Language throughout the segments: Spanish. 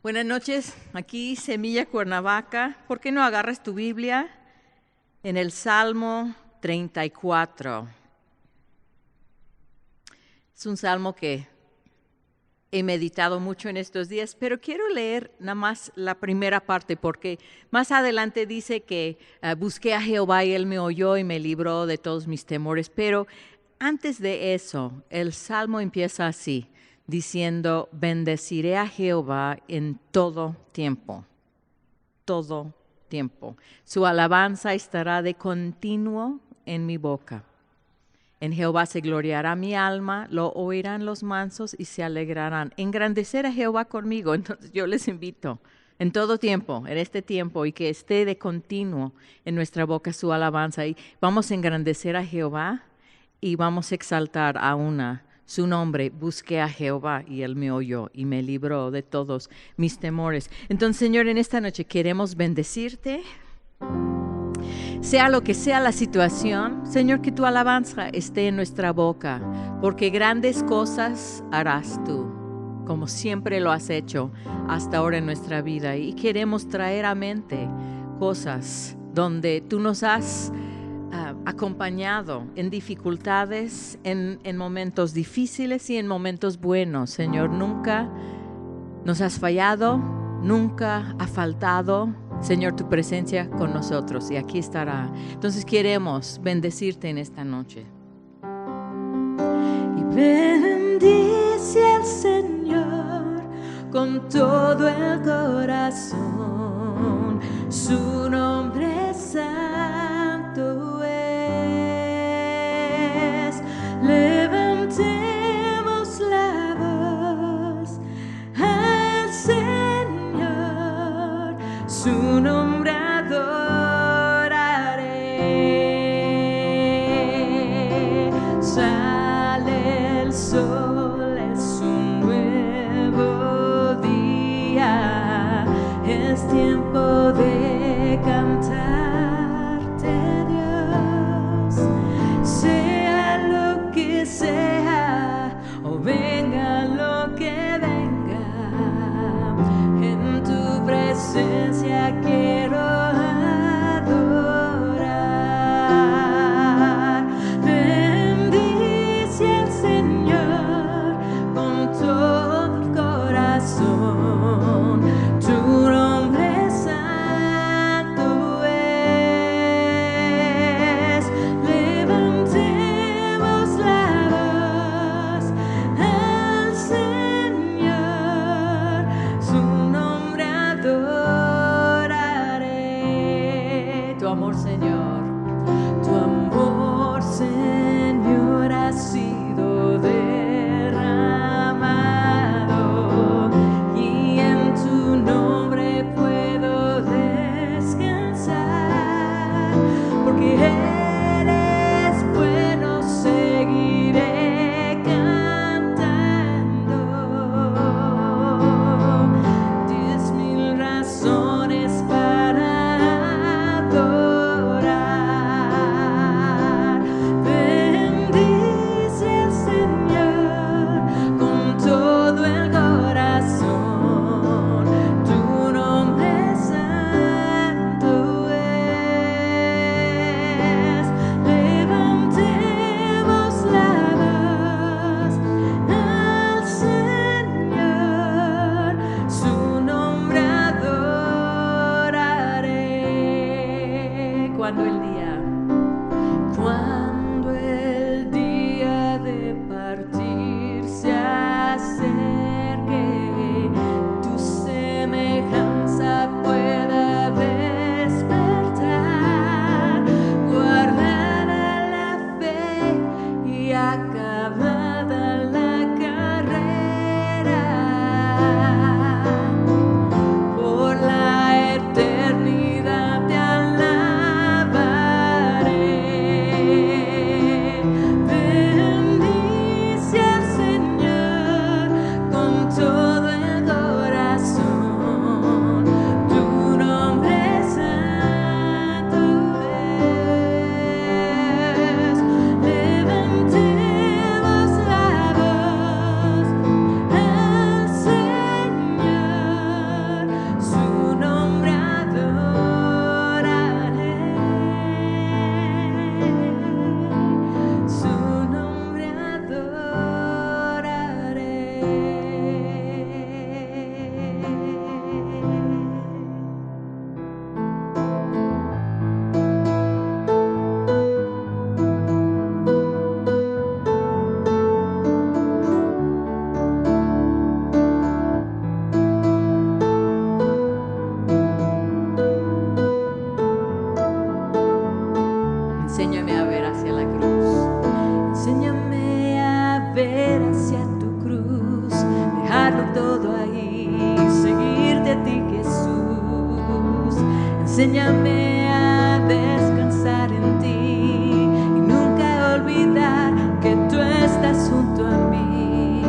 Buenas noches, aquí Semilla Cuernavaca. ¿Por qué no agarras tu Biblia en el Salmo 34? Es un salmo que he meditado mucho en estos días, pero quiero leer nada más la primera parte porque más adelante dice que busqué a Jehová y Él me oyó y me libró de todos mis temores. Pero antes de eso, el salmo empieza así, diciendo, bendeciré a Jehová en todo tiempo, todo tiempo. Su alabanza estará de continuo en mi boca. En Jehová se gloriará mi alma, lo oirán los mansos y se alegrarán. Engrandecer a Jehová conmigo, entonces yo les invito en todo tiempo, en este tiempo, y que esté de continuo en nuestra boca su alabanza. Y vamos a engrandecer a Jehová y vamos a exaltar a su nombre. Busqué a Jehová y Él me oyó y me libró de todos mis temores. Entonces, Señor, en esta noche queremos bendecirte. Sea lo que sea la situación, Señor, que tu alabanza esté en nuestra boca, porque grandes cosas harás tú, como siempre lo has hecho hasta ahora en nuestra vida. Y queremos traer a mente cosas donde tú nos has acompañado en dificultades, en momentos difíciles y en momentos buenos. Señor, nunca nos has fallado, nunca ha faltado, Señor, tu presencia con nosotros y aquí estará. Entonces queremos bendecirte en esta noche. Y bendice al Señor con todo el corazón, su nombre santo es. Levantemos la voz al Señor, su nombre adoraré. Sale el sol, es un nuevo día, es tiempo de cantarte, Dios. Sea lo que sea, o venga lo que venga, en tu presencia quiero adorar. Bendice al Señor con todo el corazón, tu nombre santo es. Enséñame a descansar en ti y nunca olvidar que tú estás junto a mí.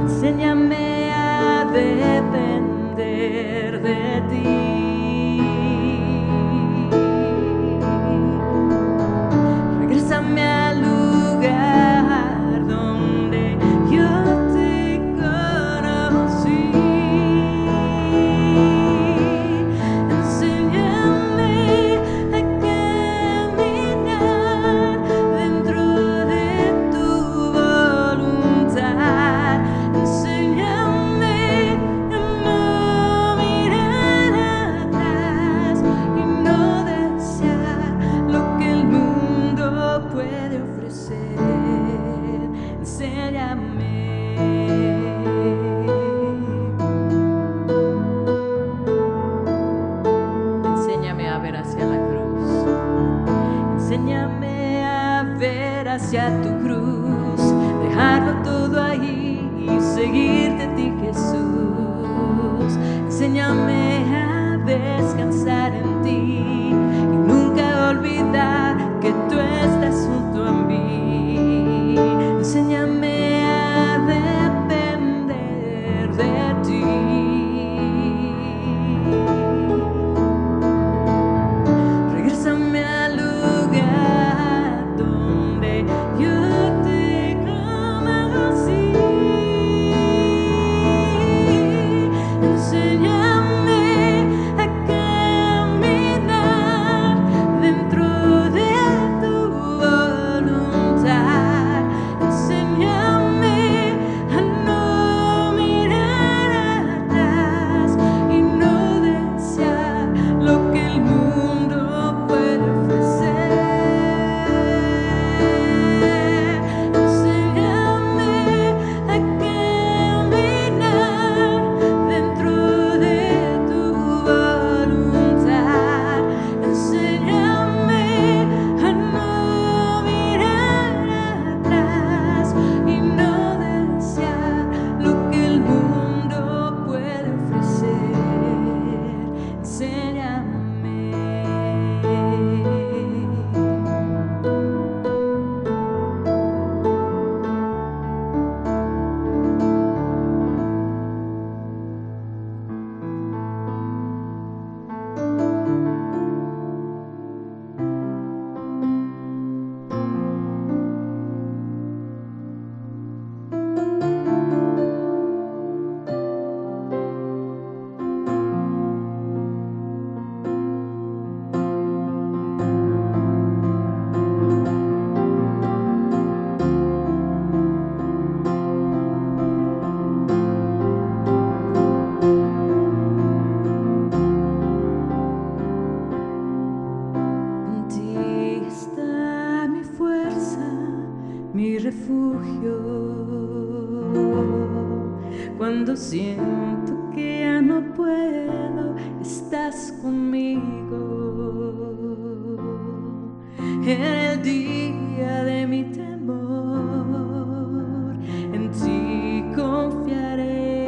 Enséñame a depender de ti. Regrésame al lugar donde yo te conocí. Enséñame a caminar dentro de tu voluntad. Enséñame a no mirar atrás y no desear lo que el mundo puede ofrecer. Enséñame. Enséñame a ver hacia la cruz. Enséñame a ver hacia tu cruz, dejarlo todo ahí y seguirte a ti, Jesús. Enséñame a descansar en ti y nunca olvidar que tú estás junto a mí. Enséñame a depender de ti. Regrésame al lugar donde yo te conocí. Enséñame a caminar dentro de tu voluntad. Enséñame a no mirar atrás y no desear lo que el mundo puede ofrecer. Enséñame a caminar dentro de tu voluntad. Enséñame a no mirar atrás y no desear lo que el mundo puede ofrecer. Enséñame. En ti está mi fuerza, mi refugio. Cuando siento que ya no puedo, estás conmigo. En el día de mi temor, en ti confiaré.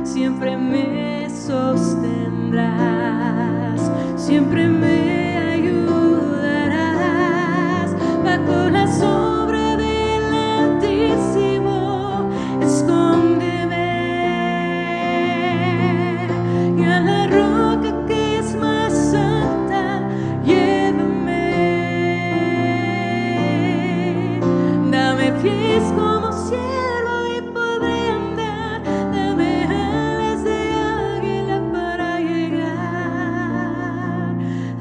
Siempre me sostendrás, siempre me ayudarás. Bajo la sombra del Altísimo, escóndeme, y a la roca que es más alta, llévame. Dame pies como ciervo y podré andar. Dame alas de águila para llegar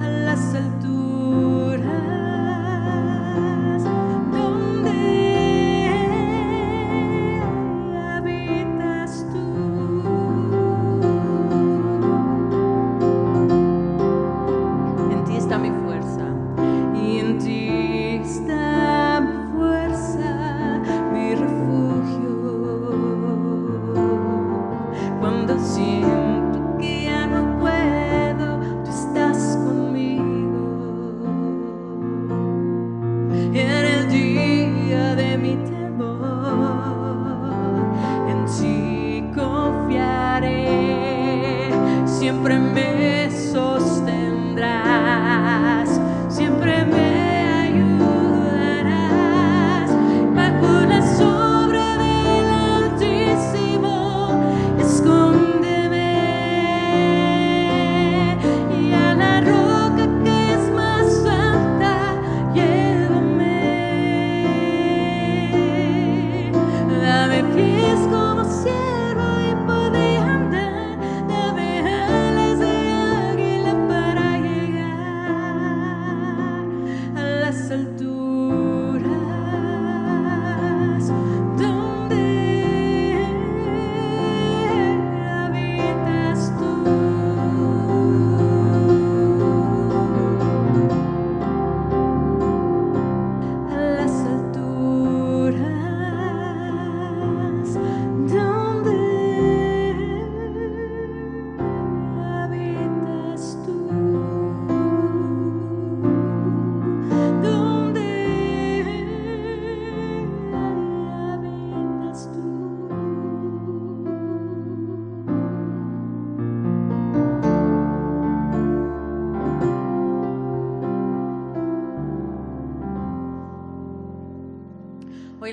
a las alturas donde habitas tú. En ti está mi fuerza y en ti está mi fuerza, mi refugio. Cuando siento que ya no puedo, tú estás conmigo. En el día de mi temor, en ti confiaré. Siempre me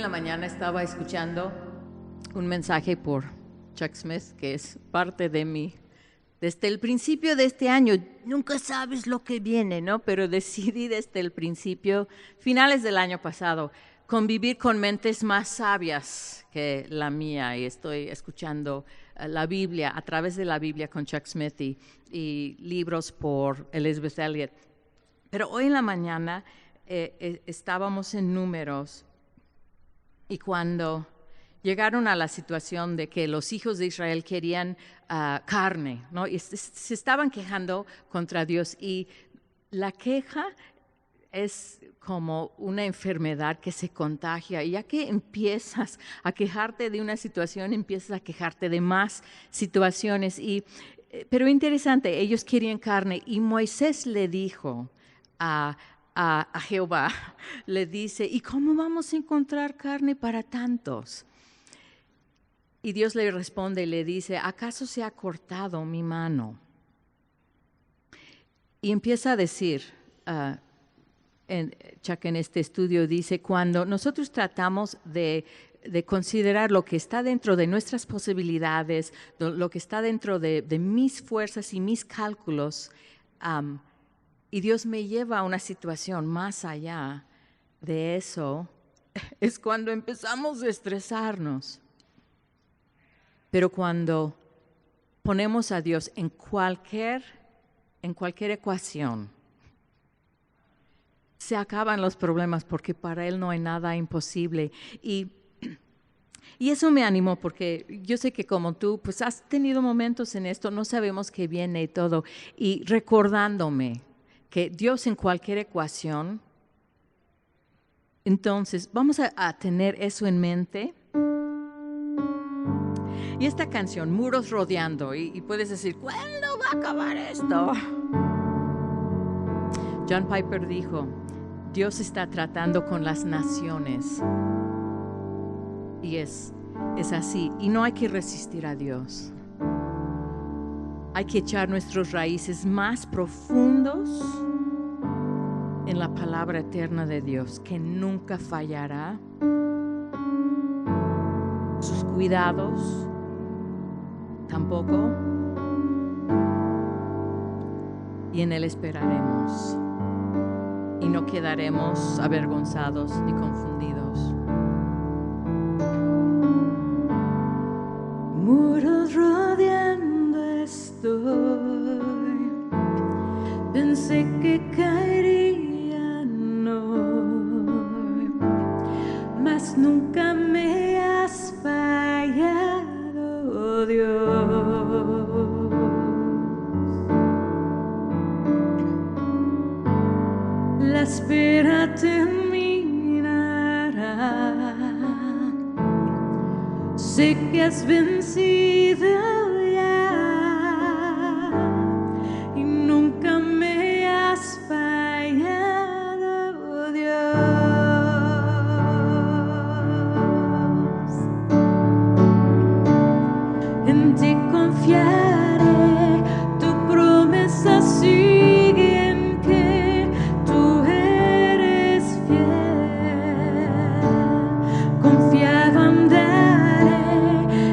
en la mañana estaba escuchando un mensaje por Chuck Smith, que es parte de mí. Desde el principio de este año, nunca sabes lo que viene, ¿no? Pero decidí desde el principio, finales del año pasado, convivir con mentes más sabias que la mía, y estoy escuchando la Biblia, a través de la Biblia con Chuck Smith y libros por Elizabeth Elliot. Pero hoy en la mañana estábamos en Números, y cuando llegaron a la situación de que los hijos de Israel querían carne, ¿no? Y se estaban quejando contra Dios, y la queja es como una enfermedad que se contagia, y ya que empiezas a quejarte de una situación, empiezas a quejarte de más situaciones. Pero interesante, ellos querían carne, y Moisés le dijo a Jehová, le dice, ¿y cómo vamos a encontrar carne para tantos? Y Dios le responde y le dice, ¿acaso se ha cortado mi mano? Y empieza a decir, Chuck en este estudio dice, cuando nosotros tratamos de considerar lo que está dentro de nuestras posibilidades, lo que está dentro de mis fuerzas y mis cálculos, y Dios me lleva a una situación más allá de eso, es cuando empezamos a estresarnos. Pero cuando ponemos a Dios en cualquier ecuación, se acaban los problemas, porque para Él no hay nada imposible. Y eso me animó, porque yo sé que como tú, pues has tenido momentos en esto, no sabemos qué viene y todo, y recordándome que Dios en cualquier ecuación. Entonces, vamos a tener eso en mente. Y esta canción, Muros Rodeando, y puedes decir, ¿cuándo va a acabar esto? John Piper dijo, Dios está tratando con las naciones. Y es así, y no hay que resistir a Dios. Hay que echar nuestras raíces más profundos en la palabra eterna de Dios, que nunca fallará. Sus cuidados tampoco. Y en Él esperaremos. Y no quedaremos avergonzados ni confundidos. Muros rodeando estoy, pensé que caerían hoy, mas nunca me has fallado, Dios. La espera terminará. Sé que has vencido ya y nunca me has fallado, Dios. En ti confiaré, tu promesa sigue en que tú eres fiel. Confiado andaré,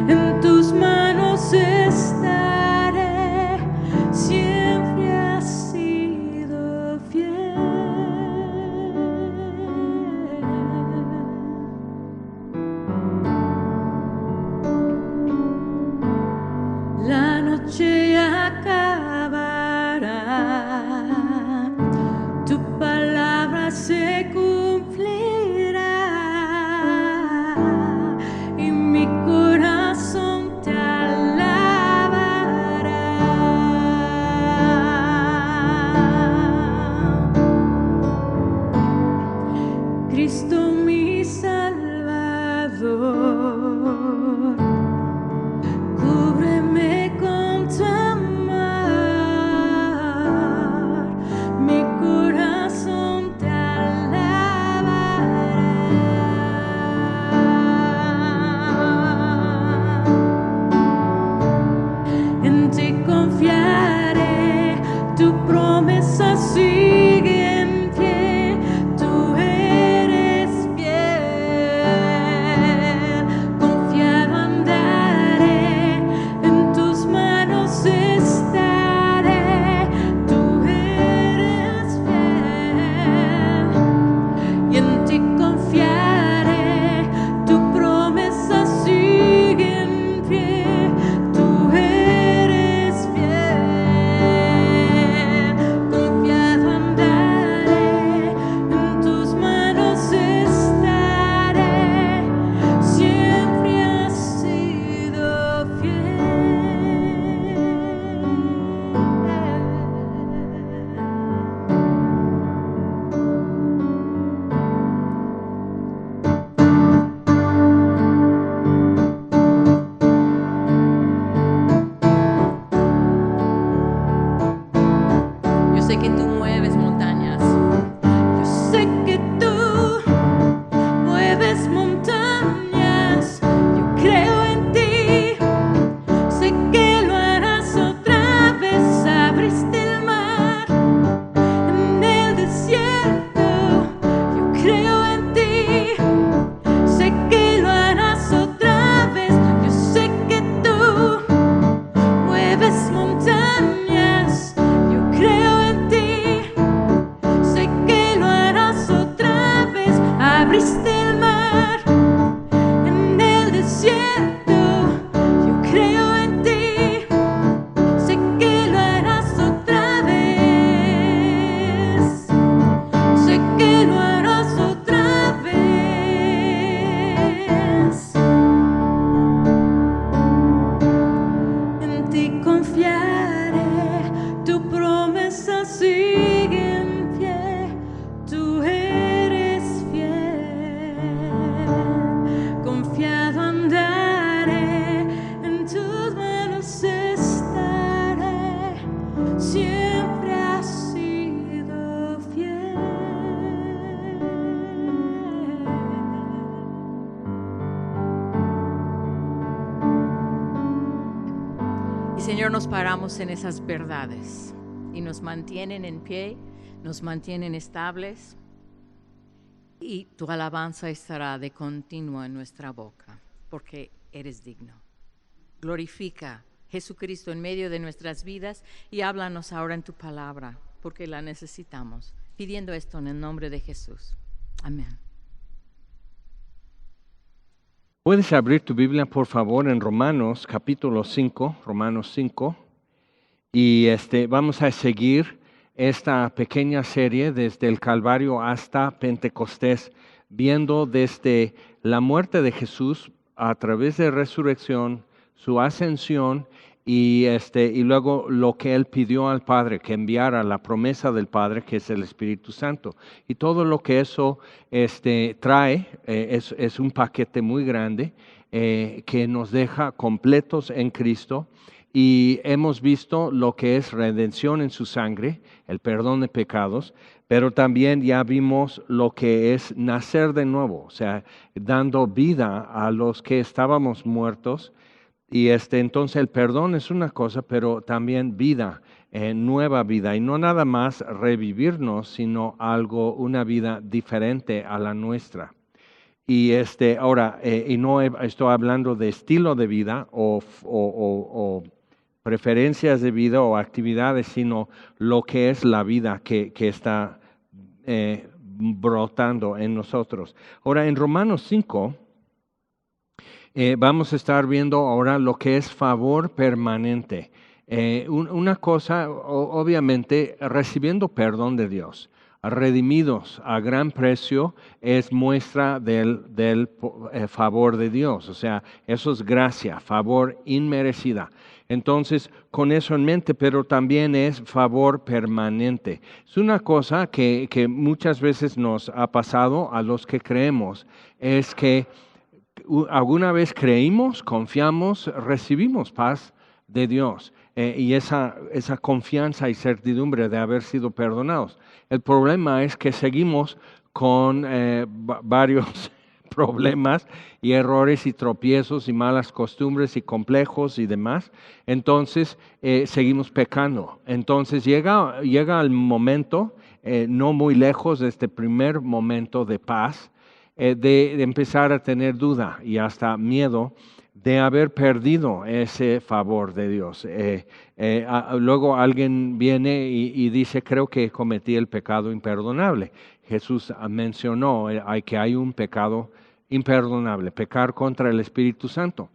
en tus manos estaré, siempre has sido fiel. La noche acabará, tu palabra se cumplirá y mi corazón te alabará. Cristo mi Salvador, cúbreme con tu amor, mi corazón te alabará. En ti confiaré, tu promesa sigue en pie, tú eres fiel. Y Señor, nos paramos en esas verdades y nos mantienen en pie, nos mantienen estables y tu alabanza estará de continuo en nuestra boca, porque eres digno. Glorifica Jesucristo en medio de nuestras vidas y háblanos ahora en tu palabra, porque la necesitamos. Pidiendo esto en el nombre de Jesús. Amén. Puedes abrir tu Biblia, por favor, en Romanos capítulo 5, Romanos 5, y vamos a seguir esta pequeña serie desde el Calvario hasta Pentecostés, viendo desde la muerte de Jesús a través de resurrección, su ascensión y luego lo que Él pidió al Padre, que enviara la promesa del Padre, que es el Espíritu Santo. Y todo lo que eso trae es un paquete muy grande que nos deja completos en Cristo. Y hemos visto lo que es redención en su sangre, el perdón de pecados, pero también ya vimos lo que es nacer de nuevo, o sea, dando vida a los que estábamos muertos. Y entonces el perdón es una cosa, pero también vida, nueva vida, y no nada más revivirnos, sino una vida diferente a la nuestra. Y ahora, y no estoy hablando de estilo de vida o preferencias de vida o actividades, sino lo que es la vida que está brotando en nosotros. Ahora, en Romanos 5, vamos a estar viendo ahora lo que es favor permanente. Una cosa, obviamente, recibiendo perdón de Dios, redimidos a gran precio, es muestra del favor de Dios. O sea, eso es gracia, favor inmerecida. Entonces, con eso en mente, pero también es favor permanente. Es una cosa que muchas veces nos ha pasado a los que creemos, es que alguna vez creímos, confiamos, recibimos paz de Dios y esa confianza y certidumbre de haber sido perdonados. El problema es que seguimos con varios problemas y errores y tropiezos y malas costumbres y complejos y demás. Entonces seguimos pecando. Entonces llega el momento, no muy lejos de este primer momento de paz, de empezar a tener duda y hasta miedo de haber perdido ese favor de Dios. Luego alguien viene y dice, creo que cometí el pecado imperdonable. Jesús mencionó que hay un pecado imperdonable, pecar contra el Espíritu Santo.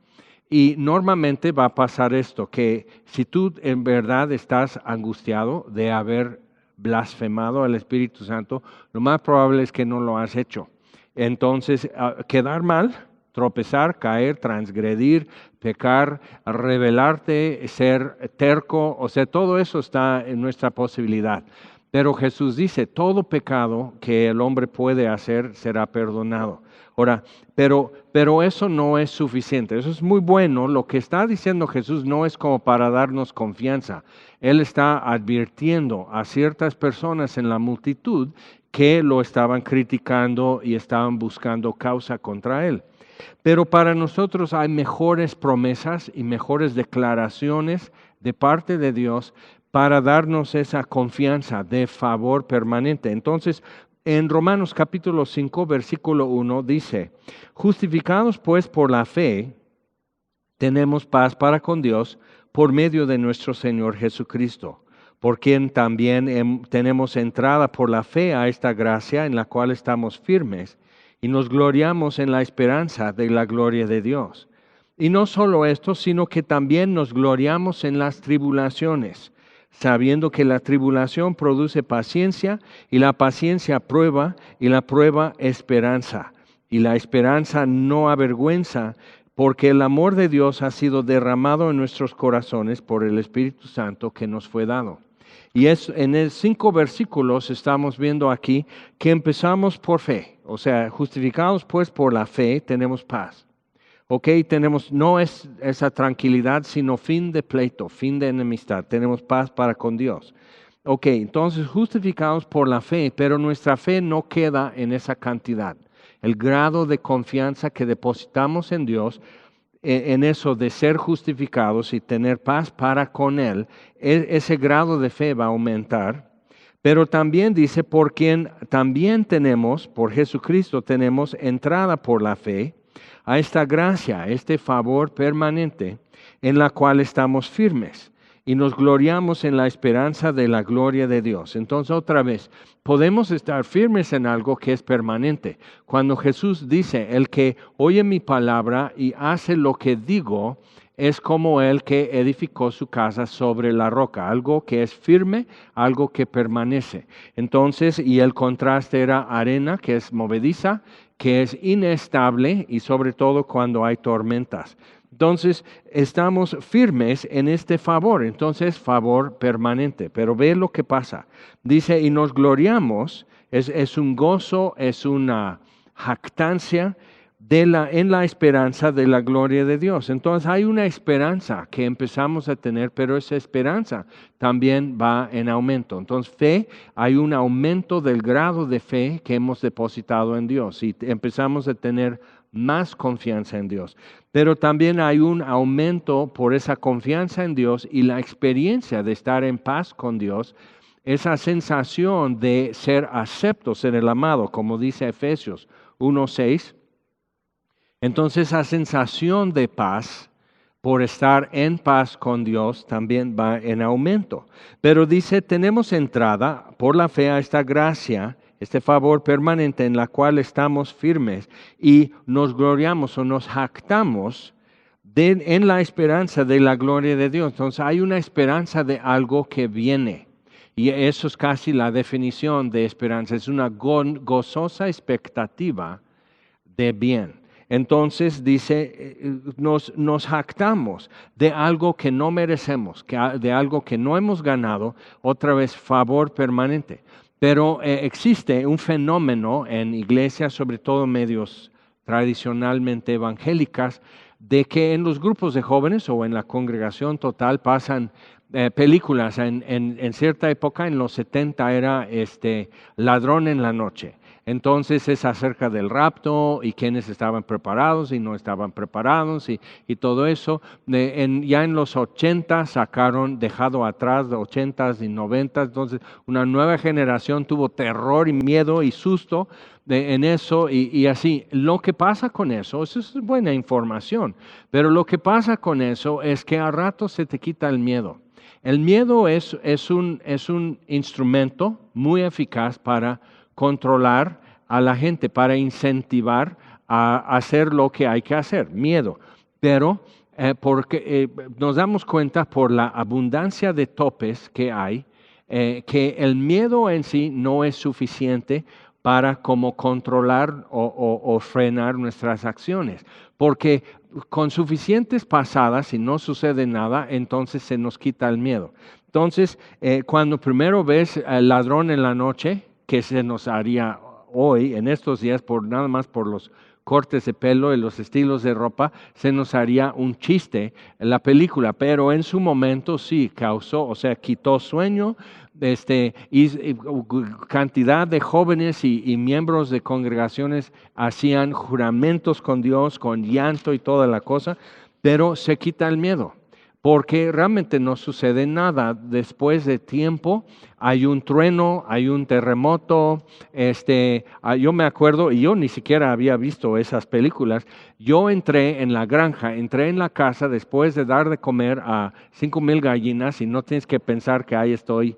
Y normalmente va a pasar esto, que si tú en verdad estás angustiado de haber blasfemado al Espíritu Santo, lo más probable es que no lo has hecho. Entonces, quedar mal, tropezar, caer, transgredir, pecar, rebelarte, ser terco, o sea, todo eso está en nuestra posibilidad. Pero Jesús dice, todo pecado que el hombre puede hacer será perdonado. Ahora, pero eso no es suficiente, eso es muy bueno. Lo que está diciendo Jesús no es como para darnos confianza. Él está advirtiendo a ciertas personas en la multitud que lo estaban criticando y estaban buscando causa contra él. Pero para nosotros hay mejores promesas y mejores declaraciones de parte de Dios para darnos esa confianza de favor permanente. Entonces, en Romanos capítulo 5, versículo 1 dice, justificados pues por la fe, tenemos paz para con Dios por medio de nuestro Señor Jesucristo, por quien también tenemos entrada por la fe a esta gracia en la cual estamos firmes y nos gloriamos en la esperanza de la gloria de Dios. Y no solo esto, sino que también nos gloriamos en las tribulaciones, sabiendo que la tribulación produce paciencia y la paciencia prueba y la prueba esperanza. Y la esperanza no avergüenza, porque el amor de Dios ha sido derramado en nuestros corazones por el Espíritu Santo que nos fue dado. Y en 5 versículos estamos viendo aquí que empezamos por fe, o sea, justificados pues por la fe tenemos paz. Ok, no es esa tranquilidad, sino fin de pleito, fin de enemistad, tenemos paz para con Dios. Ok, entonces justificados por la fe, pero nuestra fe no queda en esa cantidad. El grado de confianza que depositamos en Dios en eso de ser justificados y tener paz para con Él, ese grado de fe va a aumentar. Pero también dice, por quien también tenemos, por Jesucristo tenemos entrada por la fe a esta gracia, a este favor permanente en la cual estamos firmes y nos gloriamos en la esperanza de la gloria de Dios. Entonces, otra vez, podemos estar firmes en algo que es permanente. Cuando Jesús dice, el que oye mi palabra y hace lo que digo, es como el que edificó su casa sobre la roca, algo que es firme, algo que permanece. Entonces, y el contraste era arena, que es movediza, que es inestable y sobre todo cuando hay tormentas. Entonces, estamos firmes en este favor, entonces favor permanente. Pero ve lo que pasa. Dice, y nos gloriamos, es un gozo, es una jactancia en la esperanza de la gloria de Dios. Entonces hay una esperanza que empezamos a tener, pero esa esperanza también va en aumento. Entonces fe, hay un aumento del grado de fe que hemos depositado en Dios y empezamos a tener más confianza en Dios. Pero también hay un aumento por esa confianza en Dios y la experiencia de estar en paz con Dios, esa sensación de ser aceptos en el amado, como dice Efesios 1:6. Entonces esa sensación de paz por estar en paz con Dios también va en aumento. Pero dice, tenemos entrada por la fe a esta gracia, este favor permanente en la cual estamos firmes y nos gloriamos o nos jactamos en la esperanza de la gloria de Dios. Entonces hay una esperanza de algo que viene. Y eso es casi la definición de esperanza. Es una gozosa expectativa de bien. Entonces dice, nos jactamos de algo que no merecemos, de algo que no hemos ganado, otra vez favor permanente. Pero existe un fenómeno en iglesias, sobre todo medios tradicionalmente evangélicas, de que en los grupos de jóvenes o en la congregación total pasan películas. En cierta época, en los 70, era Ladrón en la noche. Entonces es acerca del rapto y quienes estaban preparados y no estaban preparados y todo eso. Ya en los 80 sacaron Dejado Atrás, de 80s y 90s. Entonces una nueva generación tuvo terror y miedo y susto en eso y así. Lo que pasa con eso es buena información, pero lo que pasa con eso es que a rato se te quita el miedo. El miedo es un instrumento muy eficaz para controlar a la gente, para incentivar a hacer lo que hay que hacer, miedo. Pero porque nos damos cuenta por la abundancia de topes que hay, que el miedo en sí no es suficiente para como controlar o frenar nuestras acciones. Porque con suficientes pasadas, si no sucede nada, entonces se nos quita el miedo. Entonces, cuando primero ves al ladrón en la noche, que se nos haría hoy, en estos días, nada más por los cortes de pelo y los estilos de ropa, se nos haría un chiste en la película, pero en su momento sí causó, o sea, quitó sueño, y cantidad de jóvenes y miembros de congregaciones hacían juramentos con Dios, con llanto y toda la cosa, pero se quita el miedo. Porque realmente no sucede nada. Después de tiempo hay un trueno, hay un terremoto. Yo me acuerdo, y yo ni siquiera había visto esas películas. Yo entré en la granja, entré en la casa después de dar de comer a 5,000 gallinas, y no tienes que pensar que ahí estoy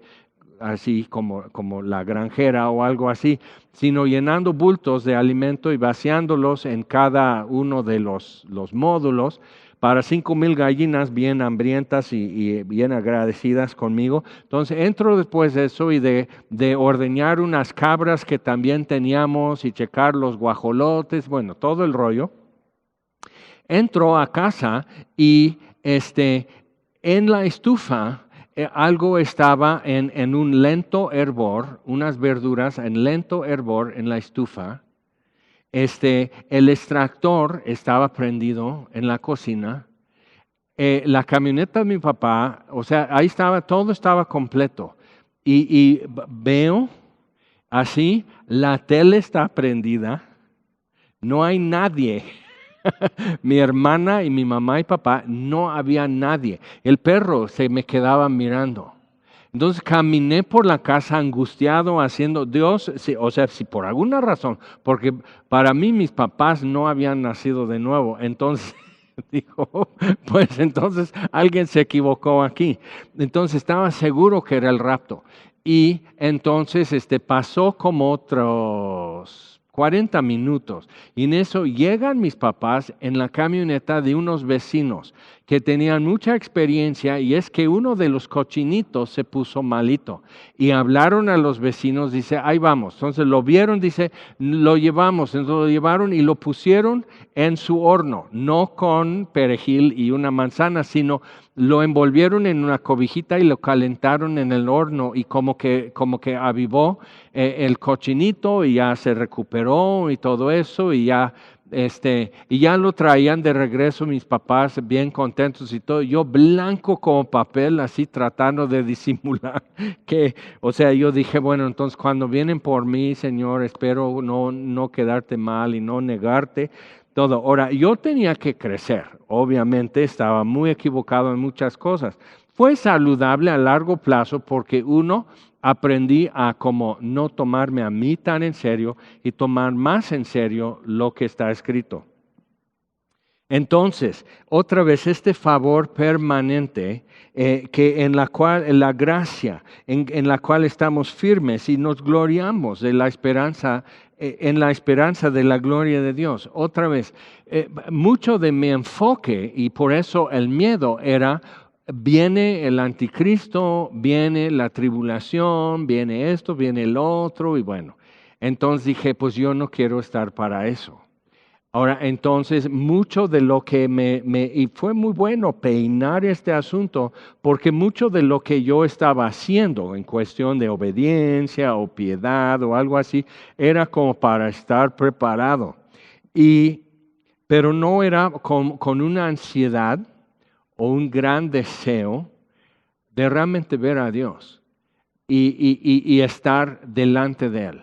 así como la granjera o algo así, sino llenando bultos de alimento y vaciándolos en cada uno de los módulos para 5,000 gallinas bien hambrientas y bien agradecidas conmigo. Entonces entro después de eso y de ordeñar unas cabras que también teníamos y checar los guajolotes, bueno, todo el rollo. Entro a casa y en la estufa algo estaba en un lento hervor, unas verduras en lento hervor en la estufa. El extractor estaba prendido en la cocina. La camioneta de mi papá, o sea, ahí estaba, todo estaba completo. Y veo así, la tele está prendida, no hay nadie Mi hermana y mi mamá y papá, no había nadie. El perro se me quedaba mirando. Entonces caminé por la casa angustiado haciendo Dios, o sea, si por alguna razón, porque para mí mis papás no habían nacido de nuevo, entonces dijo, pues entonces alguien se equivocó aquí. Entonces estaba seguro que era el rapto. Y entonces pasó como otros 40 minutos. Y en eso llegan mis papás en la camioneta de unos vecinos que tenían mucha experiencia, y es que uno de los cochinitos se puso malito. Y hablaron a los vecinos, dice, ahí vamos. Entonces lo vieron, dice, lo llevamos. Entonces lo llevaron y lo pusieron en su horno, no con perejil y una manzana, sino lo envolvieron en una cobijita y lo calentaron en el horno, y como que avivó el cochinito y ya se recuperó y todo eso, y ya lo traían de regreso mis papás bien contentos y todo, yo blanco como papel, así tratando de disimular que, o sea, yo dije, bueno, entonces cuando vienen por mí, Señor, espero no quedarte mal y no negarte todo. Ahora, yo tenía que crecer, obviamente estaba muy equivocado en muchas cosas. Fue saludable a largo plazo porque aprendí a como no tomarme a mí tan en serio y tomar más en serio lo que está escrito. Entonces, otra vez este favor permanente que en la gracia en la cual estamos firmes y nos gloriamos de la esperanza, en la esperanza de la gloria de Dios. Otra vez, mucho de mi enfoque, y por eso el miedo era: viene el anticristo, viene la tribulación, viene esto, viene el otro, y bueno, entonces dije, pues yo no quiero estar para eso. Ahora, entonces, mucho de lo que y fue muy bueno peinar este asunto, porque mucho de lo que yo estaba haciendo en cuestión de obediencia o piedad o algo así, era como para estar preparado. Pero no era con una ansiedad o un gran deseo de realmente ver a Dios y estar delante de Él.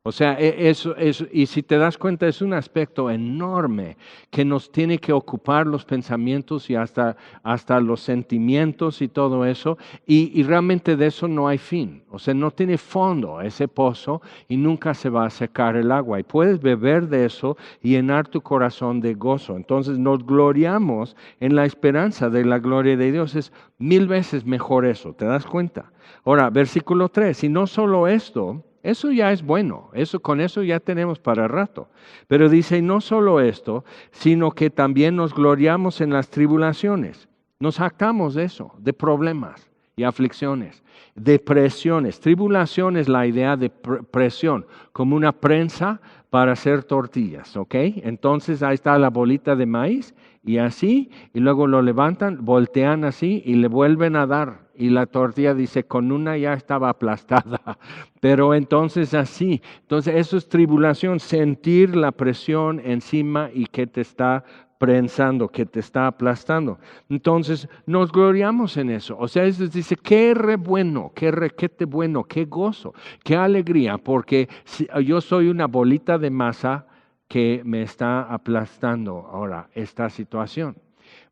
O sea, eso, y si te das cuenta, es un aspecto enorme que nos tiene que ocupar los pensamientos y hasta los sentimientos y todo eso, y realmente de eso no hay fin. O sea, no tiene fondo ese pozo y nunca se va a secar el agua. Y puedes beber de eso y llenar tu corazón de gozo. Entonces nos gloriamos en la esperanza de la gloria de Dios. Es 1000 veces mejor eso, ¿te das cuenta? Ahora, versículo 3, y no solo esto, eso ya es bueno, con eso ya tenemos para rato. Pero dice, y no solo esto, sino que también nos gloriamos en las tribulaciones. Nos jactamos de eso, de problemas y aflicciones, de presiones. Tribulación es la idea de presión, como una prensa para hacer tortillas, ¿ok? Entonces ahí está la bolita de maíz y así, y luego lo levantan, voltean así y le vuelven a dar. Y la tortilla dice, con una ya estaba aplastada, pero entonces así. Entonces eso es tribulación, sentir la presión encima y que te está prensando, que te está aplastando. Entonces nos gloriamos en eso. O sea, eso dice, qué re bueno, qué requete bueno, qué gozo, qué alegría, porque yo soy una bolita de masa que me está aplastando ahora esta situación.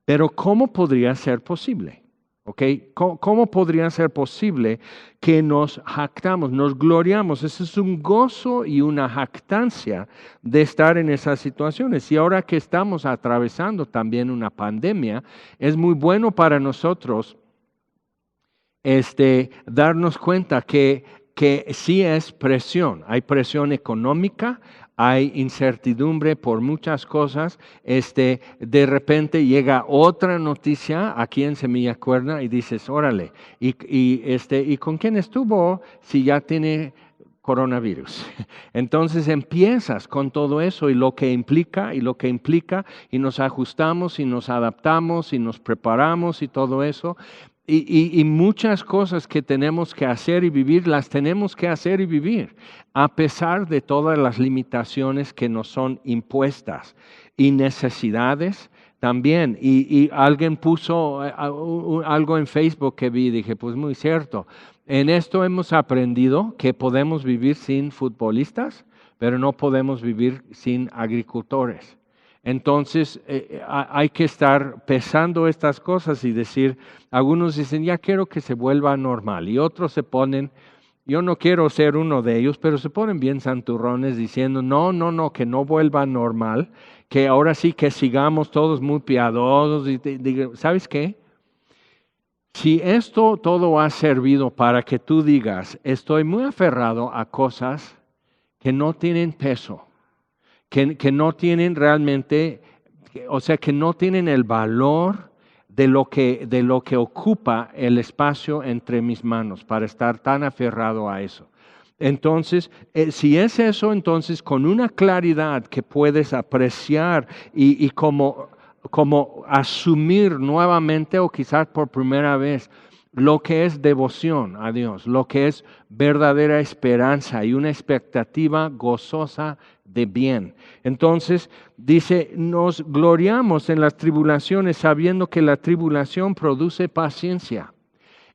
Pero ¿cómo podría ser posible? ¿Okay? ¿Cómo podría ser posible que nos jactamos, nos gloriamos? Ese es un gozo y una jactancia de estar en esas situaciones. Y ahora que estamos atravesando también una pandemia, es muy bueno para nosotros darnos cuenta que sí es presión. Hay presión económica, hay incertidumbre por muchas cosas. De repente llega otra noticia aquí en Semilla Cuerna y dices, órale, ¿y con quién estuvo si ya tiene coronavirus? Entonces empiezas con todo eso y lo que implica, y nos ajustamos y nos adaptamos y nos preparamos y todo eso. Y muchas cosas que tenemos que hacer y vivir, las tenemos que hacer y vivir, a pesar de todas las limitaciones que nos son impuestas y necesidades también. Y alguien puso algo en Facebook que vi, dije, pues muy cierto. En esto hemos aprendido que podemos vivir sin futbolistas, pero no podemos vivir sin agricultores. Entonces hay que estar pesando estas cosas y decir, algunos dicen, ya quiero que se vuelva normal, y otros se ponen, yo no quiero ser uno de ellos, pero se ponen bien santurrones diciendo, no, no, no, que no vuelva normal, que ahora sí que sigamos todos muy piadosos. Y digo, ¿sabes qué? Si esto todo ha servido para que tú digas, estoy muy aferrado a cosas que no tienen peso, que no tienen realmente, o sea, que no tienen el valor de lo que ocupa el espacio entre mis manos para estar tan aferrado a eso. Entonces, si es eso, entonces con una claridad que puedes apreciar y como asumir nuevamente o quizás por primera vez lo que es devoción a Dios, lo que es verdadera esperanza y una expectativa gozosa de bien. Entonces dice, nos gloriamos en las tribulaciones sabiendo que la tribulación produce paciencia.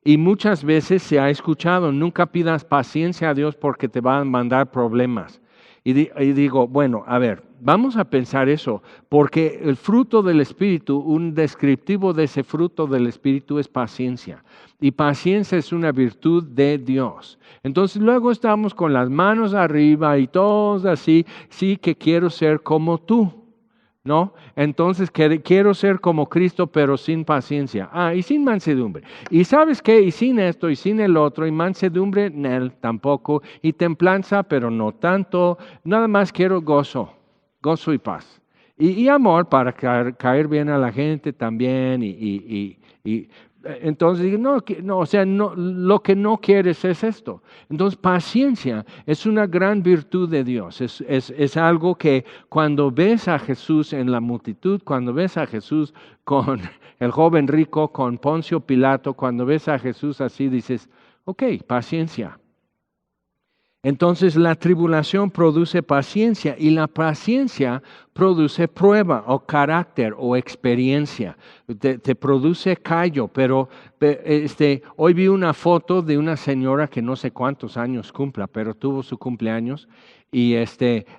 Y muchas veces se ha escuchado, nunca pidas paciencia a Dios porque te van a mandar problemas. Y digo, bueno, a ver, vamos a pensar eso, porque el fruto del Espíritu, un descriptivo de ese fruto del Espíritu es paciencia. Y paciencia es una virtud de Dios. Entonces luego estamos con las manos arriba y todos así, sí que quiero ser como tú. ¿No? Entonces quiero ser como Cristo, pero sin paciencia. Y sin mansedumbre. ¿Y sabes qué? Y sin esto, y sin el otro, y mansedumbre, él tampoco. Y templanza, pero no tanto. Nada más quiero gozo y paz. Y amor para caer bien a la gente también. Entonces digo, no, o sea, no, lo que no quieres es esto. Entonces, paciencia es una gran virtud de Dios. Es algo que cuando ves a Jesús en la multitud, cuando ves a Jesús con el joven rico, con Poncio Pilato, cuando ves a Jesús así, dices, ok, paciencia. Entonces la tribulación produce paciencia y la paciencia produce prueba o carácter o experiencia. Te produce callo, pero hoy vi una foto de una señora que no sé cuántos años cumpla, pero tuvo su cumpleaños y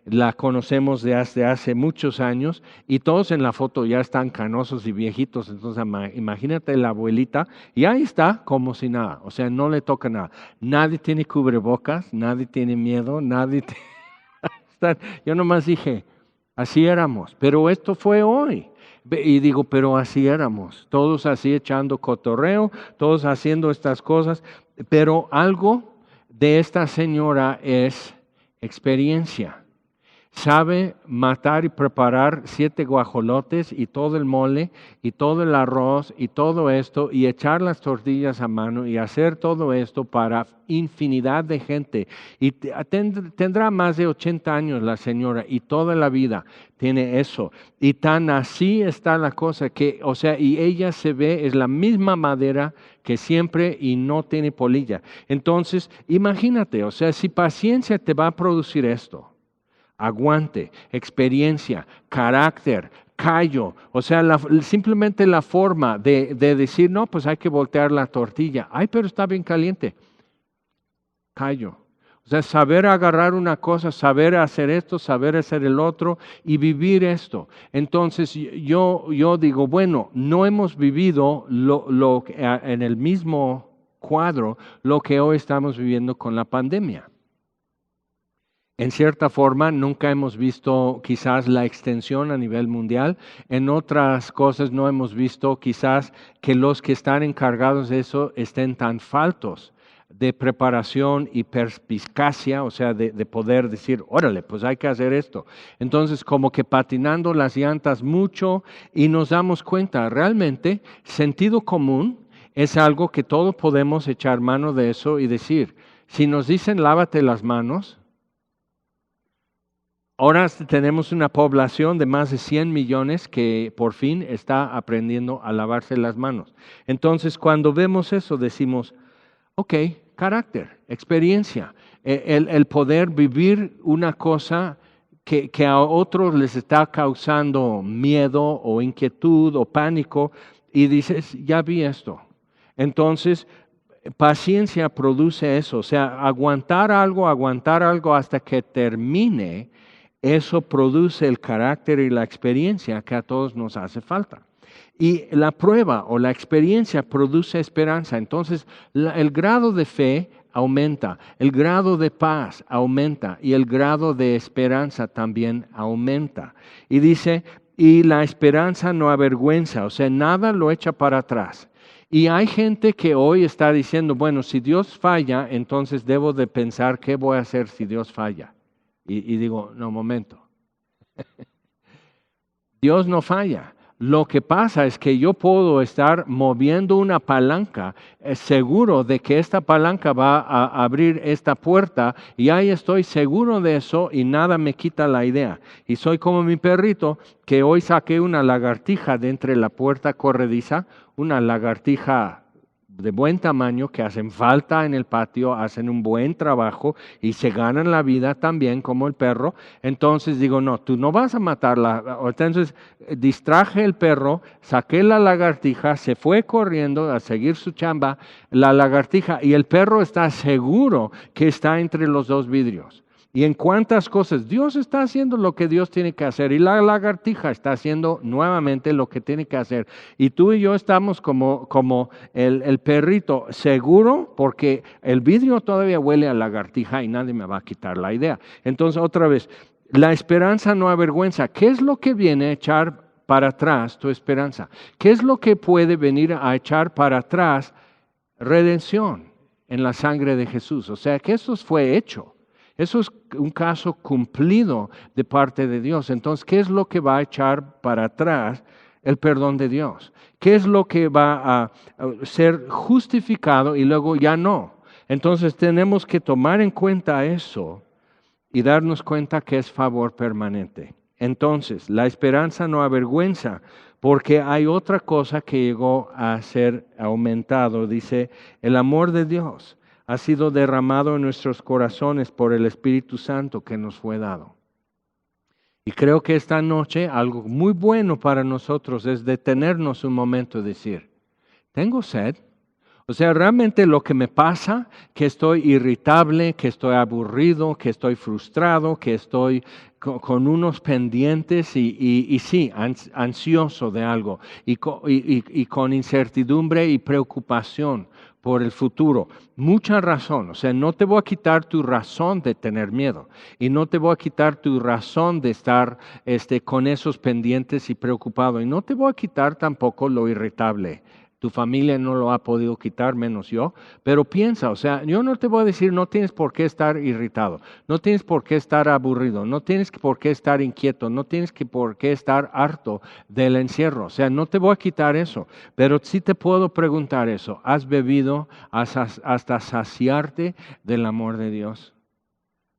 la conocemos desde hace muchos años y todos en la foto ya están canosos y viejitos. Entonces imagínate la abuelita y ahí está como si nada, o sea, no le toca nada. Nadie tiene cubrebocas, nadie tiene miedo, yo nomás dije, así éramos, pero esto fue hoy. Y digo, pero así éramos, todos así echando cotorreo, todos haciendo estas cosas, pero algo de esta señora es experiencia. Sabe matar y preparar 7 guajolotes y todo el mole y todo el arroz y todo esto y echar las tortillas a mano y hacer todo esto para infinidad de gente. Y tendrá más de 80 años la señora y toda la vida tiene eso. Y tan así está la cosa que, o sea, y ella se ve, es la misma madera que siempre y no tiene polilla. Entonces, imagínate, o sea, si paciencia te va a producir esto. Aguante, experiencia, carácter, callo, o sea, simplemente la forma de decir, no, pues hay que voltear la tortilla. Ay, pero está bien caliente. Callo. O sea, saber agarrar una cosa, saber hacer esto, saber hacer el otro y vivir esto. Entonces yo digo, bueno, no hemos vivido en el mismo cuadro lo que hoy estamos viviendo con la pandemia. En cierta forma, nunca hemos visto quizás la extensión a nivel mundial. En otras cosas no hemos visto quizás que los que están encargados de eso estén tan faltos de preparación y perspicacia, o sea, de poder decir, órale, pues hay que hacer esto. Entonces, como que patinando las llantas mucho y nos damos cuenta, realmente, sentido común es algo que todos podemos echar mano de eso y decir, si nos dicen lávate las manos, ahora tenemos una población de más de 100 millones que por fin está aprendiendo a lavarse las manos. Entonces, cuando vemos eso, decimos, ok, carácter, experiencia, el poder vivir una cosa que a otros les está causando miedo o inquietud o pánico y dices, ya vi esto. Entonces, paciencia produce eso, o sea, aguantar algo hasta que termine. Eso produce el carácter y la experiencia que a todos nos hace falta. Y la prueba o la experiencia produce esperanza. Entonces, el grado de fe aumenta, el grado de paz aumenta y el grado de esperanza también aumenta. Y dice, y la esperanza no avergüenza, o sea, nada lo echa para atrás. Y hay gente que hoy está diciendo, bueno, si Dios falla, entonces debo de pensar qué voy a hacer si Dios falla. Y digo, no, momento. Dios no falla. Lo que pasa es que yo puedo estar moviendo una palanca, seguro de que esta palanca va a abrir esta puerta y ahí estoy seguro de eso y nada me quita la idea. Y soy como mi perrito que hoy saqué una lagartija de entre la puerta corrediza, una lagartija de buen tamaño que hacen falta en el patio, hacen un buen trabajo y se ganan la vida también como el perro. Entonces digo, no, tú no vas a matarla. Entonces distraje el perro, saqué la lagartija, se fue corriendo a seguir su chamba, la lagartija, y el perro está seguro que está entre los dos vidrios. Y en cuántas cosas Dios está haciendo lo que Dios tiene que hacer y la lagartija está haciendo nuevamente lo que tiene que hacer. Y tú y yo estamos como el perrito seguro porque el vidrio todavía huele a lagartija y nadie me va a quitar la idea. Entonces otra vez, la esperanza no avergüenza. ¿Qué es lo que viene a echar para atrás tu esperanza? ¿Qué es lo que puede venir a echar para atrás redención en la sangre de Jesús? O sea que eso fue hecho. Eso es un caso cumplido de parte de Dios. Entonces, ¿qué es lo que va a echar para atrás el perdón de Dios? ¿Qué es lo que va a ser justificado y luego ya no? Entonces, tenemos que tomar en cuenta eso y darnos cuenta que es favor permanente. Entonces, la esperanza no avergüenza, porque hay otra cosa que llegó a ser aumentado. Dice, el amor de Dios ha sido derramado en nuestros corazones por el Espíritu Santo que nos fue dado. Y creo que esta noche algo muy bueno para nosotros es detenernos un momento y decir, ¿tengo sed? O sea, realmente lo que me pasa, que estoy irritable, que estoy aburrido, que estoy frustrado, que estoy con unos pendientes y sí, ansioso de algo y con incertidumbre y preocupación por el futuro. Mucha razón, o sea, no te voy a quitar tu razón de tener miedo y no te voy a quitar tu razón de estar con esos pendientes y preocupado y no te voy a quitar tampoco lo irritable. Tu familia no lo ha podido quitar, menos yo. Pero piensa, o sea, yo no te voy a decir, no tienes por qué estar irritado, no tienes por qué estar aburrido, no tienes por qué estar inquieto, no tienes por qué estar harto del encierro. O sea, no te voy a quitar eso. Pero sí te puedo preguntar eso. ¿Has bebido hasta saciarte del amor de Dios?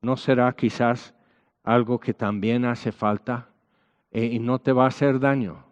¿No será quizás algo que también hace falta y no te va a hacer daño?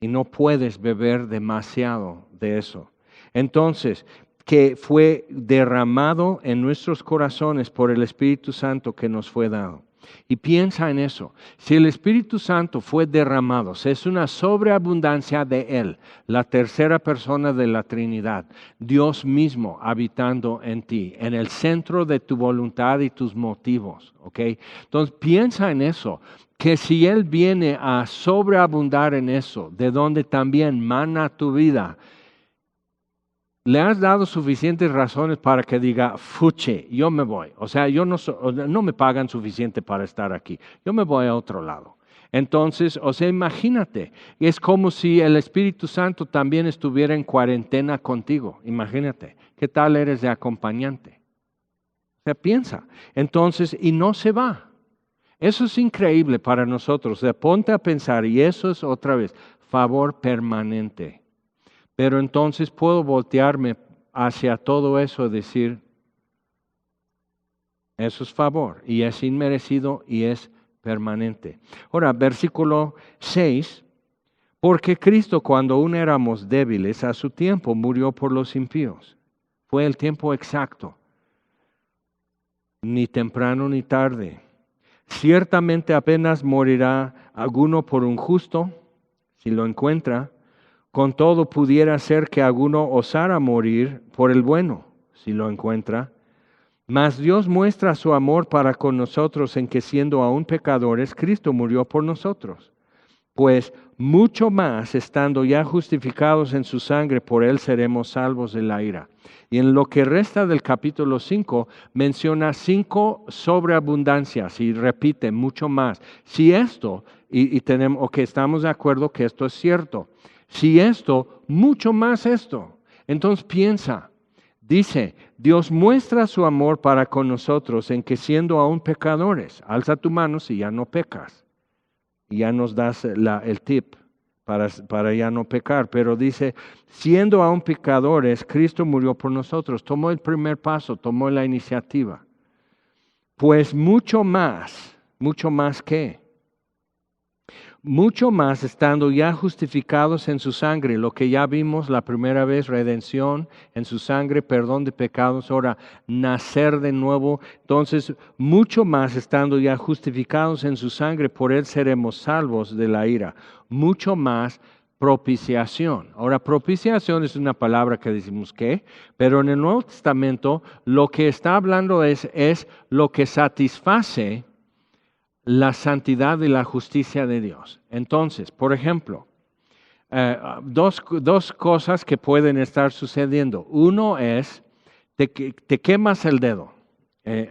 Y no puedes beber demasiado de eso. Entonces, que fue derramado en nuestros corazones por el Espíritu Santo que nos fue dado. Y piensa en eso. Si el Espíritu Santo fue derramado, es una sobreabundancia de Él, la tercera persona de la Trinidad, Dios mismo habitando en ti, en el centro de tu voluntad y tus motivos. ¿Ok? Entonces, piensa en eso. Que si Él viene a sobreabundar en eso, de donde también mana tu vida, le has dado suficientes razones para que diga, fuche, yo me voy. O sea, no me pagan suficiente para estar aquí. Yo me voy a otro lado. Entonces, o sea, imagínate, es como si el Espíritu Santo también estuviera en cuarentena contigo. Imagínate, ¿qué tal eres de acompañante? O sea, piensa. Entonces, y no se va. Eso es increíble para nosotros. O sea, ponte a pensar, y eso es otra vez, favor permanente. Pero entonces puedo voltearme hacia todo eso y decir, eso es favor, y es inmerecido y es permanente. Ahora, versículo 6, porque Cristo cuando aún éramos débiles, a su tiempo murió por los impíos. Fue el tiempo exacto, ni temprano ni tarde. Ciertamente apenas morirá alguno por un justo, si lo encuentra. Con todo pudiera ser que alguno osara morir por el bueno, si lo encuentra. Mas Dios muestra su amor para con nosotros en que siendo aún pecadores, Cristo murió por nosotros. Pues mucho más, estando ya justificados en su sangre, por él seremos salvos de la ira. Y en lo que resta del capítulo 5, menciona 5 sobreabundancias y repite mucho más. Si esto, y tenemos, ok, estamos de acuerdo que esto es cierto. Si esto, mucho más esto. Entonces piensa. Dice, Dios muestra su amor para con nosotros en que siendo aún pecadores, alza tu mano si ya no pecas. Y ya nos das el tip para ya no pecar. Pero dice, siendo aún pecadores, Cristo murió por nosotros. Tomó el primer paso, tomó la iniciativa. Pues mucho más que. Mucho más estando ya justificados en su sangre, lo que ya vimos la primera vez, redención en su sangre, perdón de pecados, ahora nacer de nuevo. Entonces, mucho más estando ya justificados en su sangre, por él seremos salvos de la ira. Mucho más propiciación. Ahora, propiciación es una palabra que decimos ¿qué? Pero en el Nuevo Testamento lo que está hablando es lo que satisface la santidad y la justicia de Dios. Entonces, por ejemplo, dos cosas que pueden estar sucediendo. Uno es, te quemas el dedo.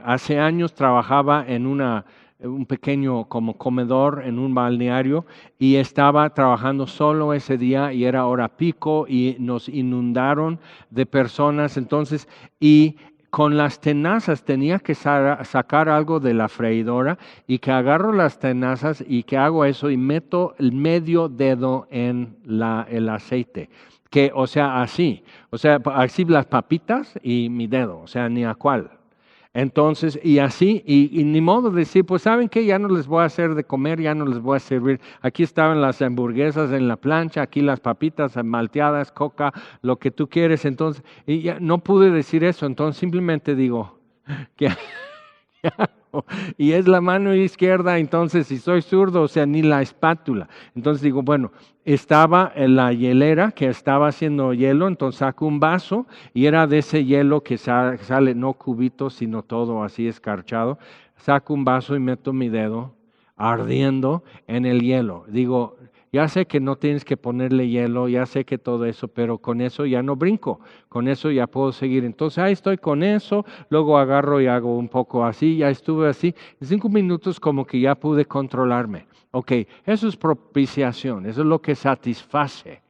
Hace años trabajaba en un pequeño como comedor en un balneario y estaba trabajando solo ese día y era hora pico y nos inundaron de personas. Entonces, y con las tenazas tenía que sacar algo de la freidora y que agarro las tenazas y que hago eso y meto el medio dedo en el aceite. Que, o sea, así las papitas y mi dedo, o sea, ni a cuál. Entonces, y así, y ni modo de decir, pues ¿saben qué? Ya no les voy a hacer de comer, ya no les voy a servir. Aquí estaban las hamburguesas en la plancha, aquí las papitas malteadas, coca, lo que tú quieres. Entonces, y ya no pude decir eso, entonces simplemente digo, ¿qué hago? Y es la mano izquierda, entonces si soy zurdo, o sea, ni la espátula. Entonces digo, bueno, estaba en la hielera que estaba haciendo hielo, entonces saco un vaso y era de ese hielo que sale no cubitos, sino todo así escarchado. Saco un vaso y meto mi dedo ardiendo en el hielo. Digo, ya sé que no tienes que ponerle hielo, ya sé que todo eso, pero con eso ya no brinco, con eso ya puedo seguir. Entonces ahí estoy con eso, luego agarro y hago un poco así, ya estuve así. En 5 minutos como que ya pude controlarme. Ok, eso es propiciación, eso es lo que satisface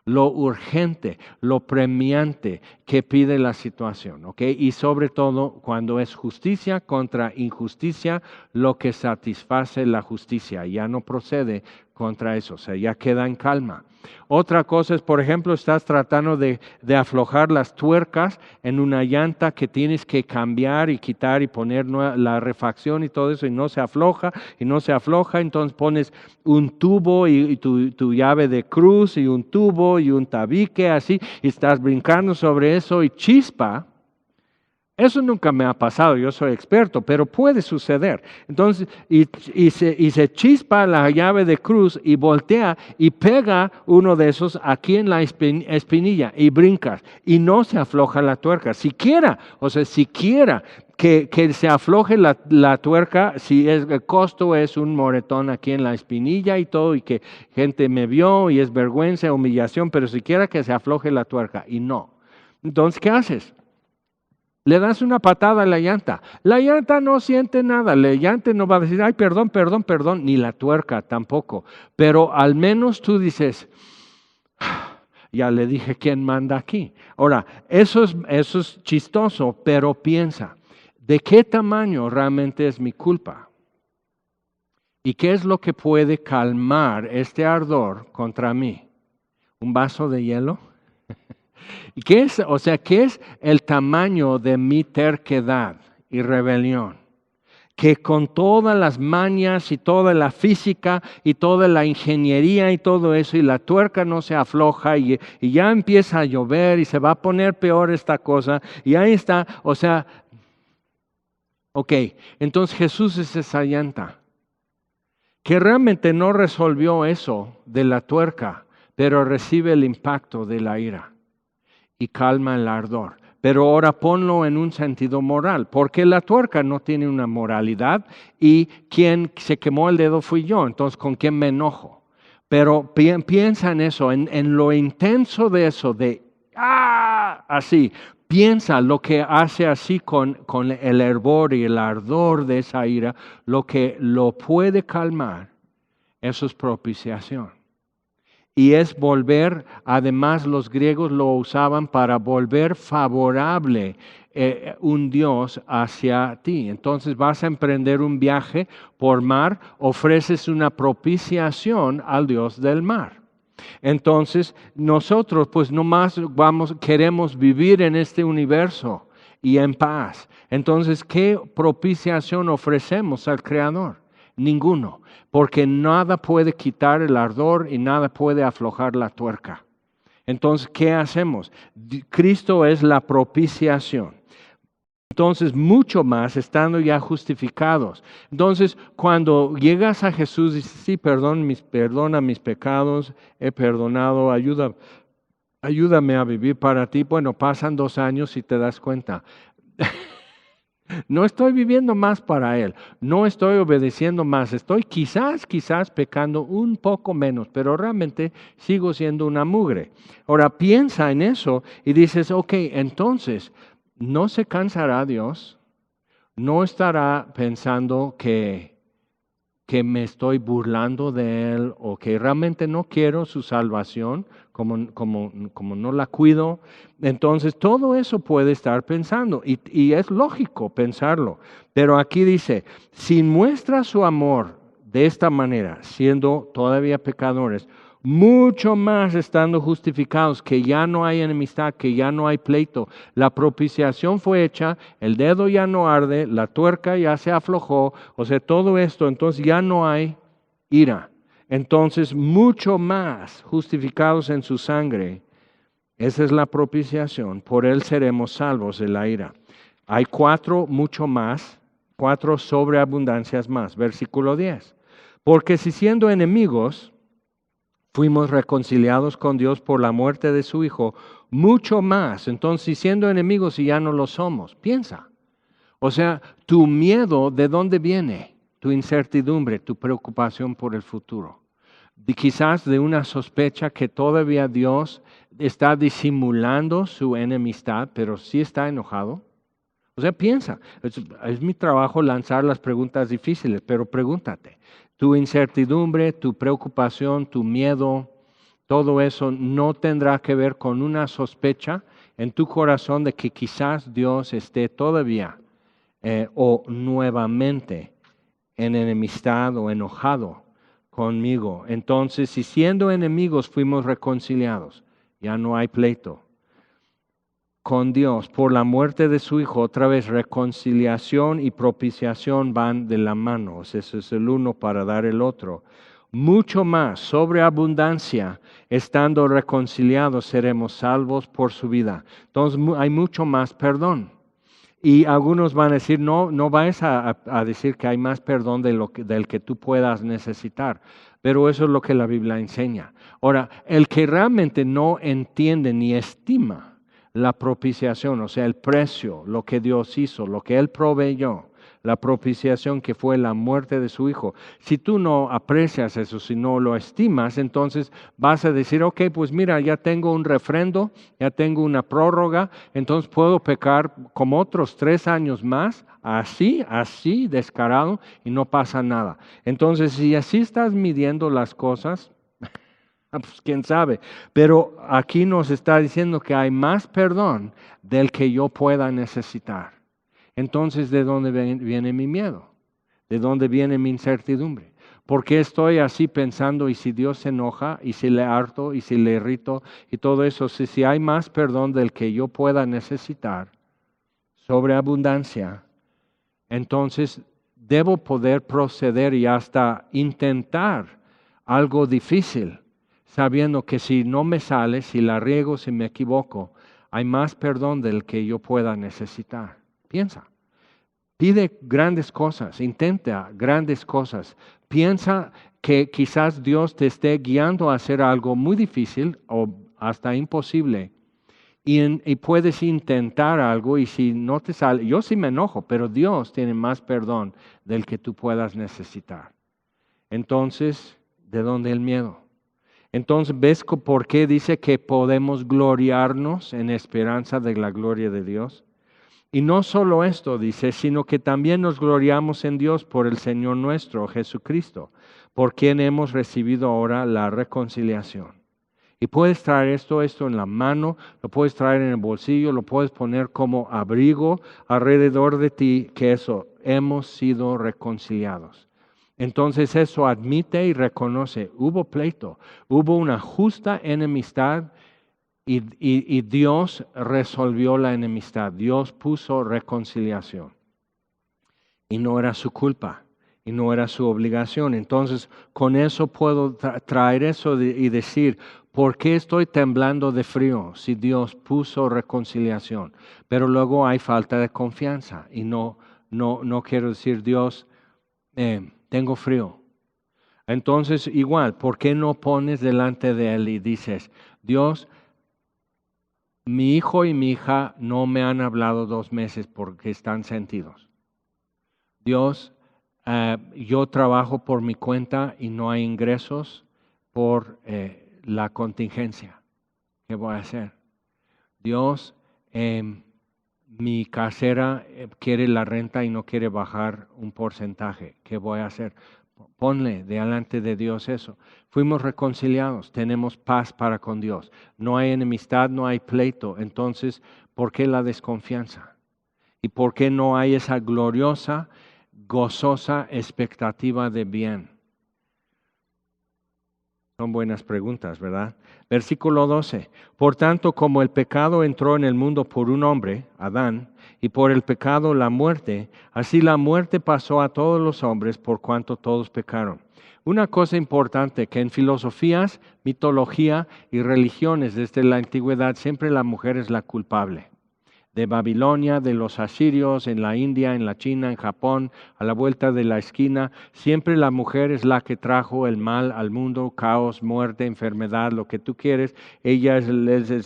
lo urgente, lo premiante que pide la situación, ¿ok? Y sobre todo cuando es justicia contra injusticia, lo que satisface la justicia, ya no procede contra eso, o sea, ya queda en calma. Otra cosa es, por ejemplo, estás tratando de aflojar las tuercas en una llanta que tienes que cambiar y quitar y poner la refacción y todo eso y no se afloja y no se afloja, entonces pones un tubo y tu llave de cruz y un tubo y un tabique así y estás brincando sobre eso y chispa. Eso nunca me ha pasado, yo soy experto, pero puede suceder. Entonces, y se chispa la llave de cruz y voltea y pega uno de esos aquí en la espinilla y brincas y no se afloja la tuerca. Siquiera que se afloje la tuerca, si el costo es un moretón aquí en la espinilla y todo, y que gente me vio y es vergüenza, humillación, pero siquiera que se afloje la tuerca y no. Entonces, ¿qué haces? Le das una patada a la llanta. La llanta no siente nada. La llanta no va a decir, ay, perdón, ni la tuerca tampoco. Pero al menos tú dices, ya le dije quién manda aquí. Ahora, eso es chistoso, pero piensa, ¿de qué tamaño realmente es mi culpa? ¿Y qué es lo que puede calmar este ardor contra mí? ¿Un vaso de hielo? ¿Y qué es? O sea, ¿qué es el tamaño de mi terquedad y rebelión? Que con todas las mañas y toda la física y toda la ingeniería y todo eso, y la tuerca no se afloja y ya empieza a llover y se va a poner peor esta cosa, y ahí está, o sea, ok, entonces Jesús es esa llanta que realmente no resolvió eso de la tuerca, pero recibe el impacto de la ira y calma el ardor. pero ahora ponlo en un sentido moral, porque la tuerca no tiene una moralidad y quien se quemó el dedo fui yo, entonces ¿con quién me enojo? Pero piensa en eso, en lo intenso de eso, así. Piensa lo que hace así con el hervor y el ardor de esa ira, lo que lo puede calmar, eso es propiciación. Y es volver, además los griegos lo usaban para volver favorable un Dios hacia ti. Entonces vas a emprender un viaje por mar, ofreces una propiciación al Dios del mar. Entonces nosotros pues nomás queremos vivir en este universo y en paz. Entonces, ¿qué propiciación ofrecemos al Creador? Ninguno, porque nada puede quitar el ardor y nada puede aflojar la tuerca. Entonces, ¿qué hacemos? Cristo es la propiciación. Entonces, mucho más estando ya justificados. Entonces, cuando llegas a Jesús y dices, sí, perdona mis pecados, he perdonado, ayúdame a vivir para ti. Bueno, pasan 2 años y te das cuenta. No estoy viviendo más para Él, no estoy obedeciendo más, estoy quizás pecando un poco menos, pero realmente sigo siendo una mugre. Ahora piensa en eso y dices, ok, entonces, ¿no se cansará Dios? ¿No estará pensando que me estoy burlando de Él o que realmente no quiero su salvación, como no la cuido? Entonces todo eso puede estar pensando y es lógico pensarlo. Pero aquí dice, si muestra su amor de esta manera, siendo todavía pecadores, mucho más estando justificados, que ya no hay enemistad, que ya no hay pleito. La propiciación fue hecha, el dedo ya no arde, la tuerca ya se aflojó, o sea, todo esto, entonces ya no hay ira. Entonces, mucho más justificados en su sangre, esa es la propiciación, por él seremos salvos de la ira. Hay 4 mucho más, 4 sobreabundancias más. Versículo 10. Porque si siendo enemigos fuimos reconciliados con Dios por la muerte de su Hijo, mucho más. Entonces, si siendo enemigos y ya no lo somos, piensa. O sea, tu miedo, ¿de dónde viene? Tu incertidumbre, tu preocupación por el futuro. Quizás de una sospecha que todavía Dios está disimulando su enemistad, pero sí está enojado. O sea, piensa, es mi trabajo lanzar las preguntas difíciles, pero pregúntate, tu incertidumbre, tu preocupación, tu miedo, todo eso no tendrá que ver con una sospecha en tu corazón de que quizás Dios esté todavía o nuevamente en enemistad o enojado conmigo. Entonces, si siendo enemigos fuimos reconciliados, ya no hay pleito con Dios por la muerte de su Hijo. Otra vez, reconciliación y propiciación van de la mano. Ese es el uno para dar el otro. Mucho más, sobreabundancia, estando reconciliados seremos salvos por su vida. Entonces hay mucho más perdón. Y algunos van a decir, no vayas a decir que hay más perdón del que tú puedas necesitar. Pero eso es lo que la Biblia enseña. Ahora, el que realmente no entiende ni estima la propiciación, o sea, el precio, lo que Dios hizo, lo que Él proveyó, la propiciación que fue la muerte de su Hijo. Si tú no aprecias eso, si no lo estimas, entonces vas a decir, ok, pues mira, ya tengo un refrendo, ya tengo una prórroga, entonces puedo pecar como otros 3 años más, así, descarado, y no pasa nada. Entonces, si así estás midiendo las cosas, pues quién sabe, pero aquí nos está diciendo que hay más perdón del que yo pueda necesitar. Entonces, ¿de dónde viene mi miedo? ¿De dónde viene mi incertidumbre? ¿Por qué estoy así pensando y si Dios se enoja y si le harto y si le irrito y todo eso? Si hay más perdón del que yo pueda necesitar, sobreabundancia, entonces debo poder proceder y hasta intentar algo difícil, sabiendo que si no me sale, si la riego, si me equivoco, hay más perdón del que yo pueda necesitar. Piensa, pide grandes cosas, intenta grandes cosas. Piensa que quizás Dios te esté guiando a hacer algo muy difícil o hasta imposible Y puedes intentar algo y si no te sale, yo sí me enojo, pero Dios tiene más perdón del que tú puedas necesitar. Entonces, ¿de dónde el miedo? Entonces, ¿ves por qué dice que podemos gloriarnos en esperanza de la gloria de Dios? Y no solo esto, dice, sino que también nos gloriamos en Dios por el Señor nuestro, Jesucristo, por quien hemos recibido ahora la reconciliación. Y puedes traer esto en la mano, lo puedes traer en el bolsillo, lo puedes poner como abrigo alrededor de ti, que eso, hemos sido reconciliados. Entonces eso admite y reconoce, hubo pleito, hubo una justa enemistad y Dios resolvió la enemistad, Dios puso reconciliación. Y no era su culpa y no era su obligación. Entonces con eso puedo traer eso y decir, ¿por qué estoy temblando de frío si Dios puso reconciliación? Pero luego hay falta de confianza y no quiero decir Dios, tengo frío. Entonces igual, ¿por qué no pones delante de Él y dices, Dios, mi hijo y mi hija no me han hablado 2 meses porque están sentidos. Dios, yo trabajo por mi cuenta y no hay ingresos por la contingencia. ¿Qué voy a hacer? Dios, mi casera quiere la renta y no quiere bajar un porcentaje. ¿Qué voy a hacer? Ponle delante de Dios eso. Fuimos reconciliados, tenemos paz para con Dios. No hay enemistad, no hay pleito. Entonces, ¿por qué la desconfianza? ¿Y por qué no hay esa gloriosa, gozosa expectativa de bien? Son buenas preguntas, ¿verdad? Versículo 12. Por tanto, como el pecado entró en el mundo por un hombre, Adán, y por el pecado la muerte, así la muerte pasó a todos los hombres por cuanto todos pecaron. Una cosa importante que en filosofías, mitología y religiones desde la antigüedad siempre la mujer es la culpable. De Babilonia, de los asirios, en la India, en la China, en Japón, a la vuelta de la esquina, siempre la mujer es la que trajo el mal al mundo, caos, muerte, enfermedad, lo que tú quieres. Ella es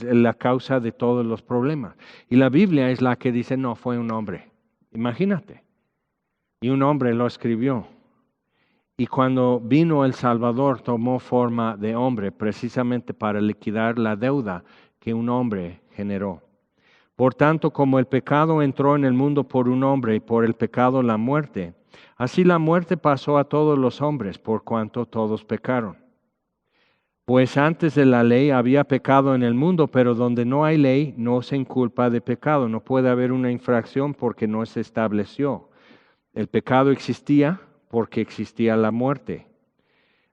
la causa de todos los problemas. Y la Biblia es la que dice, no, fue un hombre. Imagínate. Y un hombre lo escribió. Y cuando vino el Salvador, tomó forma de hombre, precisamente para liquidar la deuda que un hombre generó. Por tanto, como el pecado entró en el mundo por un hombre y por el pecado la muerte, así la muerte pasó a todos los hombres por cuanto todos pecaron. Pues antes de la ley había pecado en el mundo, pero donde no hay ley no se inculpa de pecado. No puede haber una infracción porque no se estableció. El pecado existía porque existía la muerte.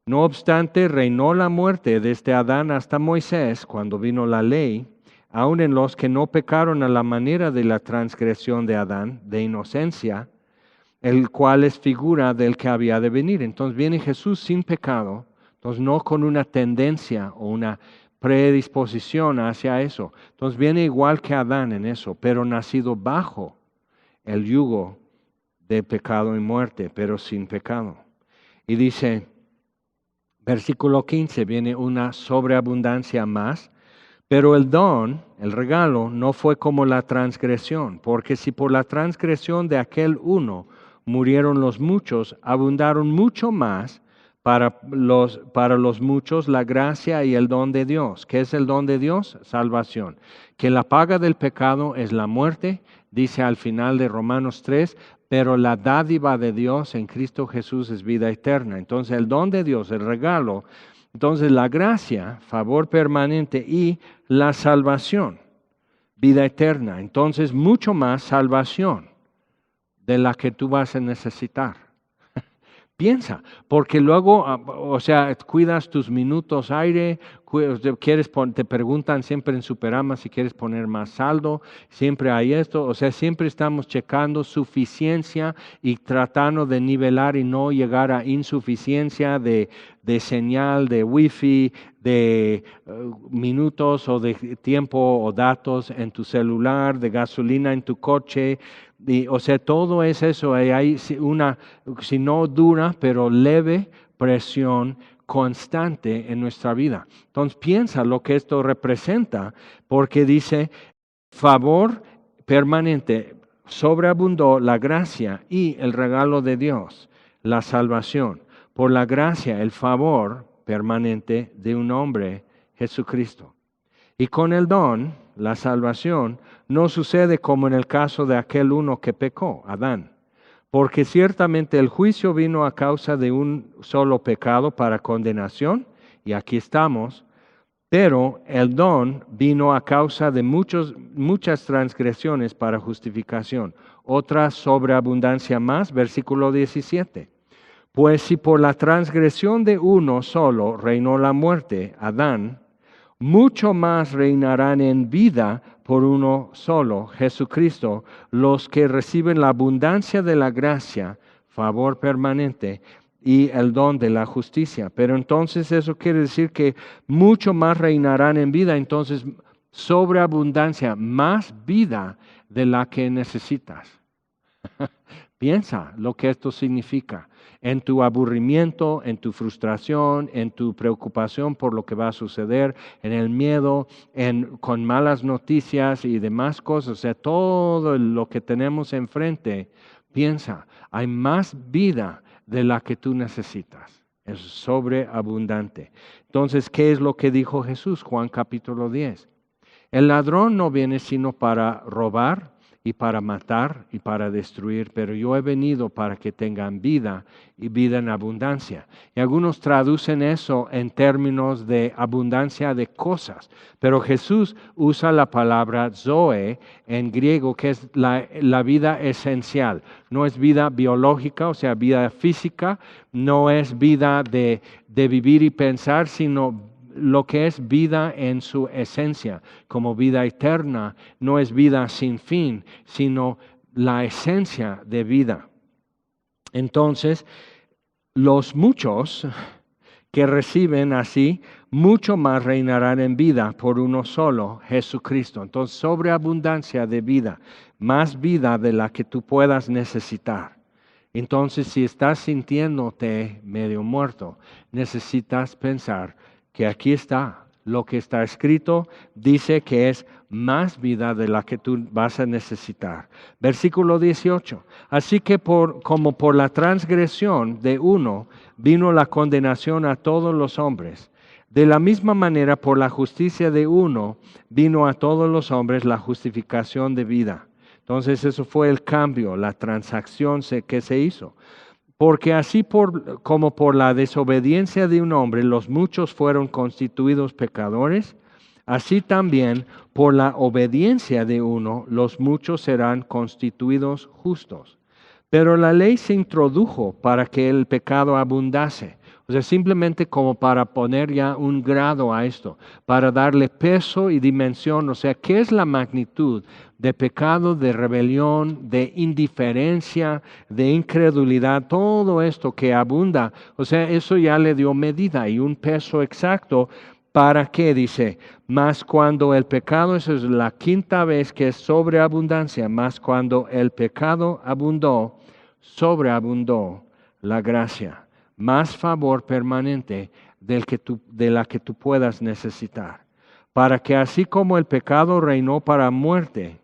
No obstante, reinó la muerte desde Adán hasta Moisés, cuando vino la ley, aun en los que no pecaron a la manera de la transgresión de Adán, de inocencia, el cual es figura del que había de venir. Entonces viene Jesús sin pecado, entonces no con una tendencia o una predisposición hacia eso. Entonces viene igual que Adán en eso, pero nacido bajo el yugo de pecado y muerte, pero sin pecado. Y dice, versículo 15, viene una sobreabundancia más. Pero el don, el regalo, no fue como la transgresión, porque si por la transgresión de aquel uno murieron los muchos, abundaron mucho más para los muchos la gracia y el don de Dios. ¿Qué es el don de Dios? Salvación. Que la paga del pecado es la muerte, dice al final de Romanos 3, pero la dádiva de Dios en Cristo Jesús es vida eterna. Entonces el don de Dios, el regalo, entonces la gracia, favor permanente y la salvación, vida eterna. Entonces mucho más salvación de la que tú vas a necesitar. Piensa, porque luego, cuidas tus minutos aire, te preguntan siempre en Superama si quieres poner más saldo, siempre hay esto, siempre estamos checando suficiencia y tratando de nivelar y no llegar a insuficiencia de señal, de wifi, de minutos o de tiempo o datos en tu celular, de gasolina en tu coche. Todo es eso. Hay una, si no dura, pero leve presión constante en nuestra vida. Entonces piensa lo que esto representa, porque dice, favor permanente, sobreabundó la gracia y el regalo de Dios, la salvación, por la gracia, el favor permanente de un hombre, Jesucristo. Y con el don, la salvación, no sucede como en el caso de aquel uno que pecó, Adán. Porque ciertamente el juicio vino a causa de un solo pecado para condenación, y aquí estamos, pero el don vino a causa de muchas transgresiones para justificación. Otra sobreabundancia más, versículo 17. Pues si por la transgresión de uno solo reinó la muerte, Adán, mucho más reinarán en vida por uno solo, Jesucristo, los que reciben la abundancia de la gracia, favor permanente y el don de la justicia. Pero entonces eso quiere decir que mucho más reinarán en vida, entonces sobreabundancia, más vida de la que necesitas. Piensa lo que esto significa. En tu aburrimiento, en tu frustración, en tu preocupación por lo que va a suceder, en el miedo, con malas noticias y demás cosas, o sea, todo lo que tenemos enfrente, piensa, hay más vida de la que tú necesitas. Es sobreabundante. Entonces, ¿qué es lo que dijo Jesús? Juan capítulo 10. El ladrón no viene sino para robar y para matar y para destruir, pero yo he venido para que tengan vida y vida en abundancia. Y algunos traducen eso en términos de abundancia de cosas, pero Jesús usa la palabra zoe en griego, que es la vida esencial. No es vida biológica, o sea, vida física, no es vida de vivir y pensar, sino lo que es vida en su esencia, como vida eterna, no es vida sin fin, sino la esencia de vida. Entonces, los muchos que reciben así, mucho más reinarán en vida por uno solo, Jesucristo. Entonces, sobreabundancia de vida, más vida de la que tú puedas necesitar. Entonces, si estás sintiéndote medio muerto, necesitas pensar que aquí está, lo que está escrito dice que es más vida de la que tú vas a necesitar. Versículo 18. Así que como por la transgresión de uno vino la condenación a todos los hombres, de la misma manera por la justicia de uno vino a todos los hombres la justificación de vida. Entonces eso fue el cambio, la transacción que se hizo. Porque así como por la desobediencia de un hombre los muchos fueron constituidos pecadores, así también por la obediencia de uno los muchos serán constituidos justos. Pero la ley se introdujo para que el pecado abundase. O sea, simplemente como para poner ya un grado a esto, para darle peso y dimensión. O sea, ¿qué es la magnitud de pecado, de rebelión, de indiferencia, de incredulidad? Todo esto que abunda. O sea, eso ya le dio medida y un peso exacto. ¿Para qué? Dice, más cuando el pecado, eso es la quinta vez que es sobreabundancia, más cuando el pecado abundó, sobreabundó la gracia. Más favor permanente de la que tú puedas necesitar. Para que así como el pecado reinó para muerte,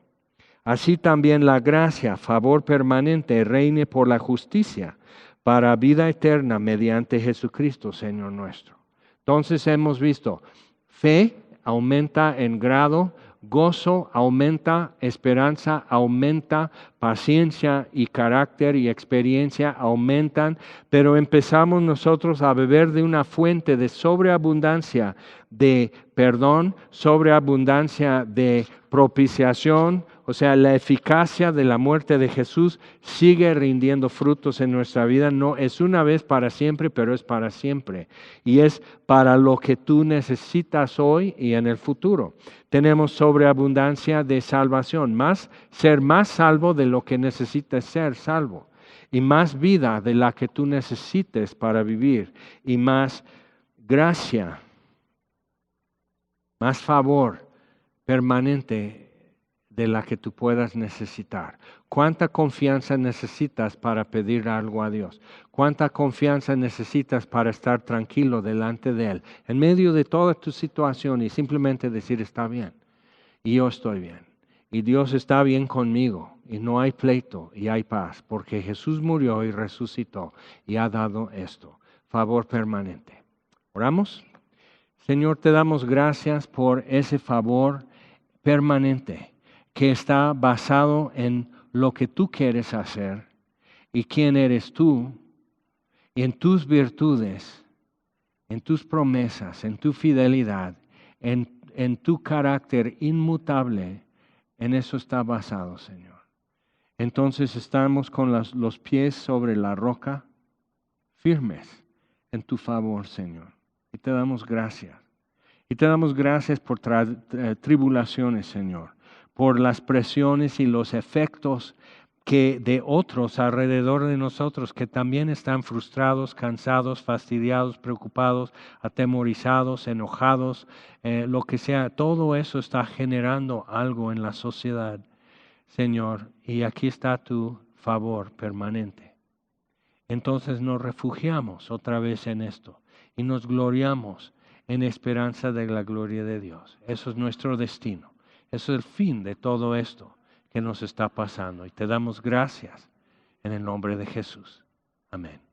así también la gracia, favor permanente, reine por la justicia, para vida eterna mediante Jesucristo, Señor nuestro. Entonces hemos visto, fe aumenta en grado, gozo aumenta, esperanza aumenta, paciencia y carácter y experiencia aumentan, pero empezamos nosotros a beber de una fuente de sobreabundancia de perdón, sobreabundancia de propiciación. O sea, la eficacia de la muerte de Jesús sigue rindiendo frutos en nuestra vida. No es una vez para siempre, pero es para siempre. Y es para lo que tú necesitas hoy y en el futuro. Tenemos sobreabundancia de salvación, ser más salvo de lo que necesitas ser salvo. Y más vida de la que tú necesites para vivir. Y más gracia, más favor permanente de la que tú puedas necesitar. ¿Cuánta confianza necesitas para pedir algo a Dios? ¿Cuánta confianza necesitas para estar tranquilo delante de Él? En medio de toda tu situación y simplemente decir, está bien, y yo estoy bien. Y Dios está bien conmigo, y no hay pleito, y hay paz, porque Jesús murió y resucitó, y ha dado esto, favor permanente. ¿Oramos? Señor, te damos gracias por ese favor permanente que está basado en lo que tú quieres hacer y quién eres tú, en tus virtudes, en tus promesas, en tu fidelidad, en tu carácter inmutable. En eso está basado, Señor. Entonces estamos con los pies sobre la roca, firmes en tu favor, Señor. Y te damos gracias. Y te damos gracias por tribulaciones, Señor, por las presiones y los efectos que de otros alrededor de nosotros que también están frustrados, cansados, fastidiados, preocupados, atemorizados, enojados, lo que sea. Todo eso está generando algo en la sociedad, Señor, y aquí está tu favor permanente. Entonces nos refugiamos otra vez en esto y nos gloriamos en esperanza de la gloria de Dios. Eso es nuestro destino. Eso es el fin de todo esto que nos está pasando. Y te damos gracias en el nombre de Jesús. Amén.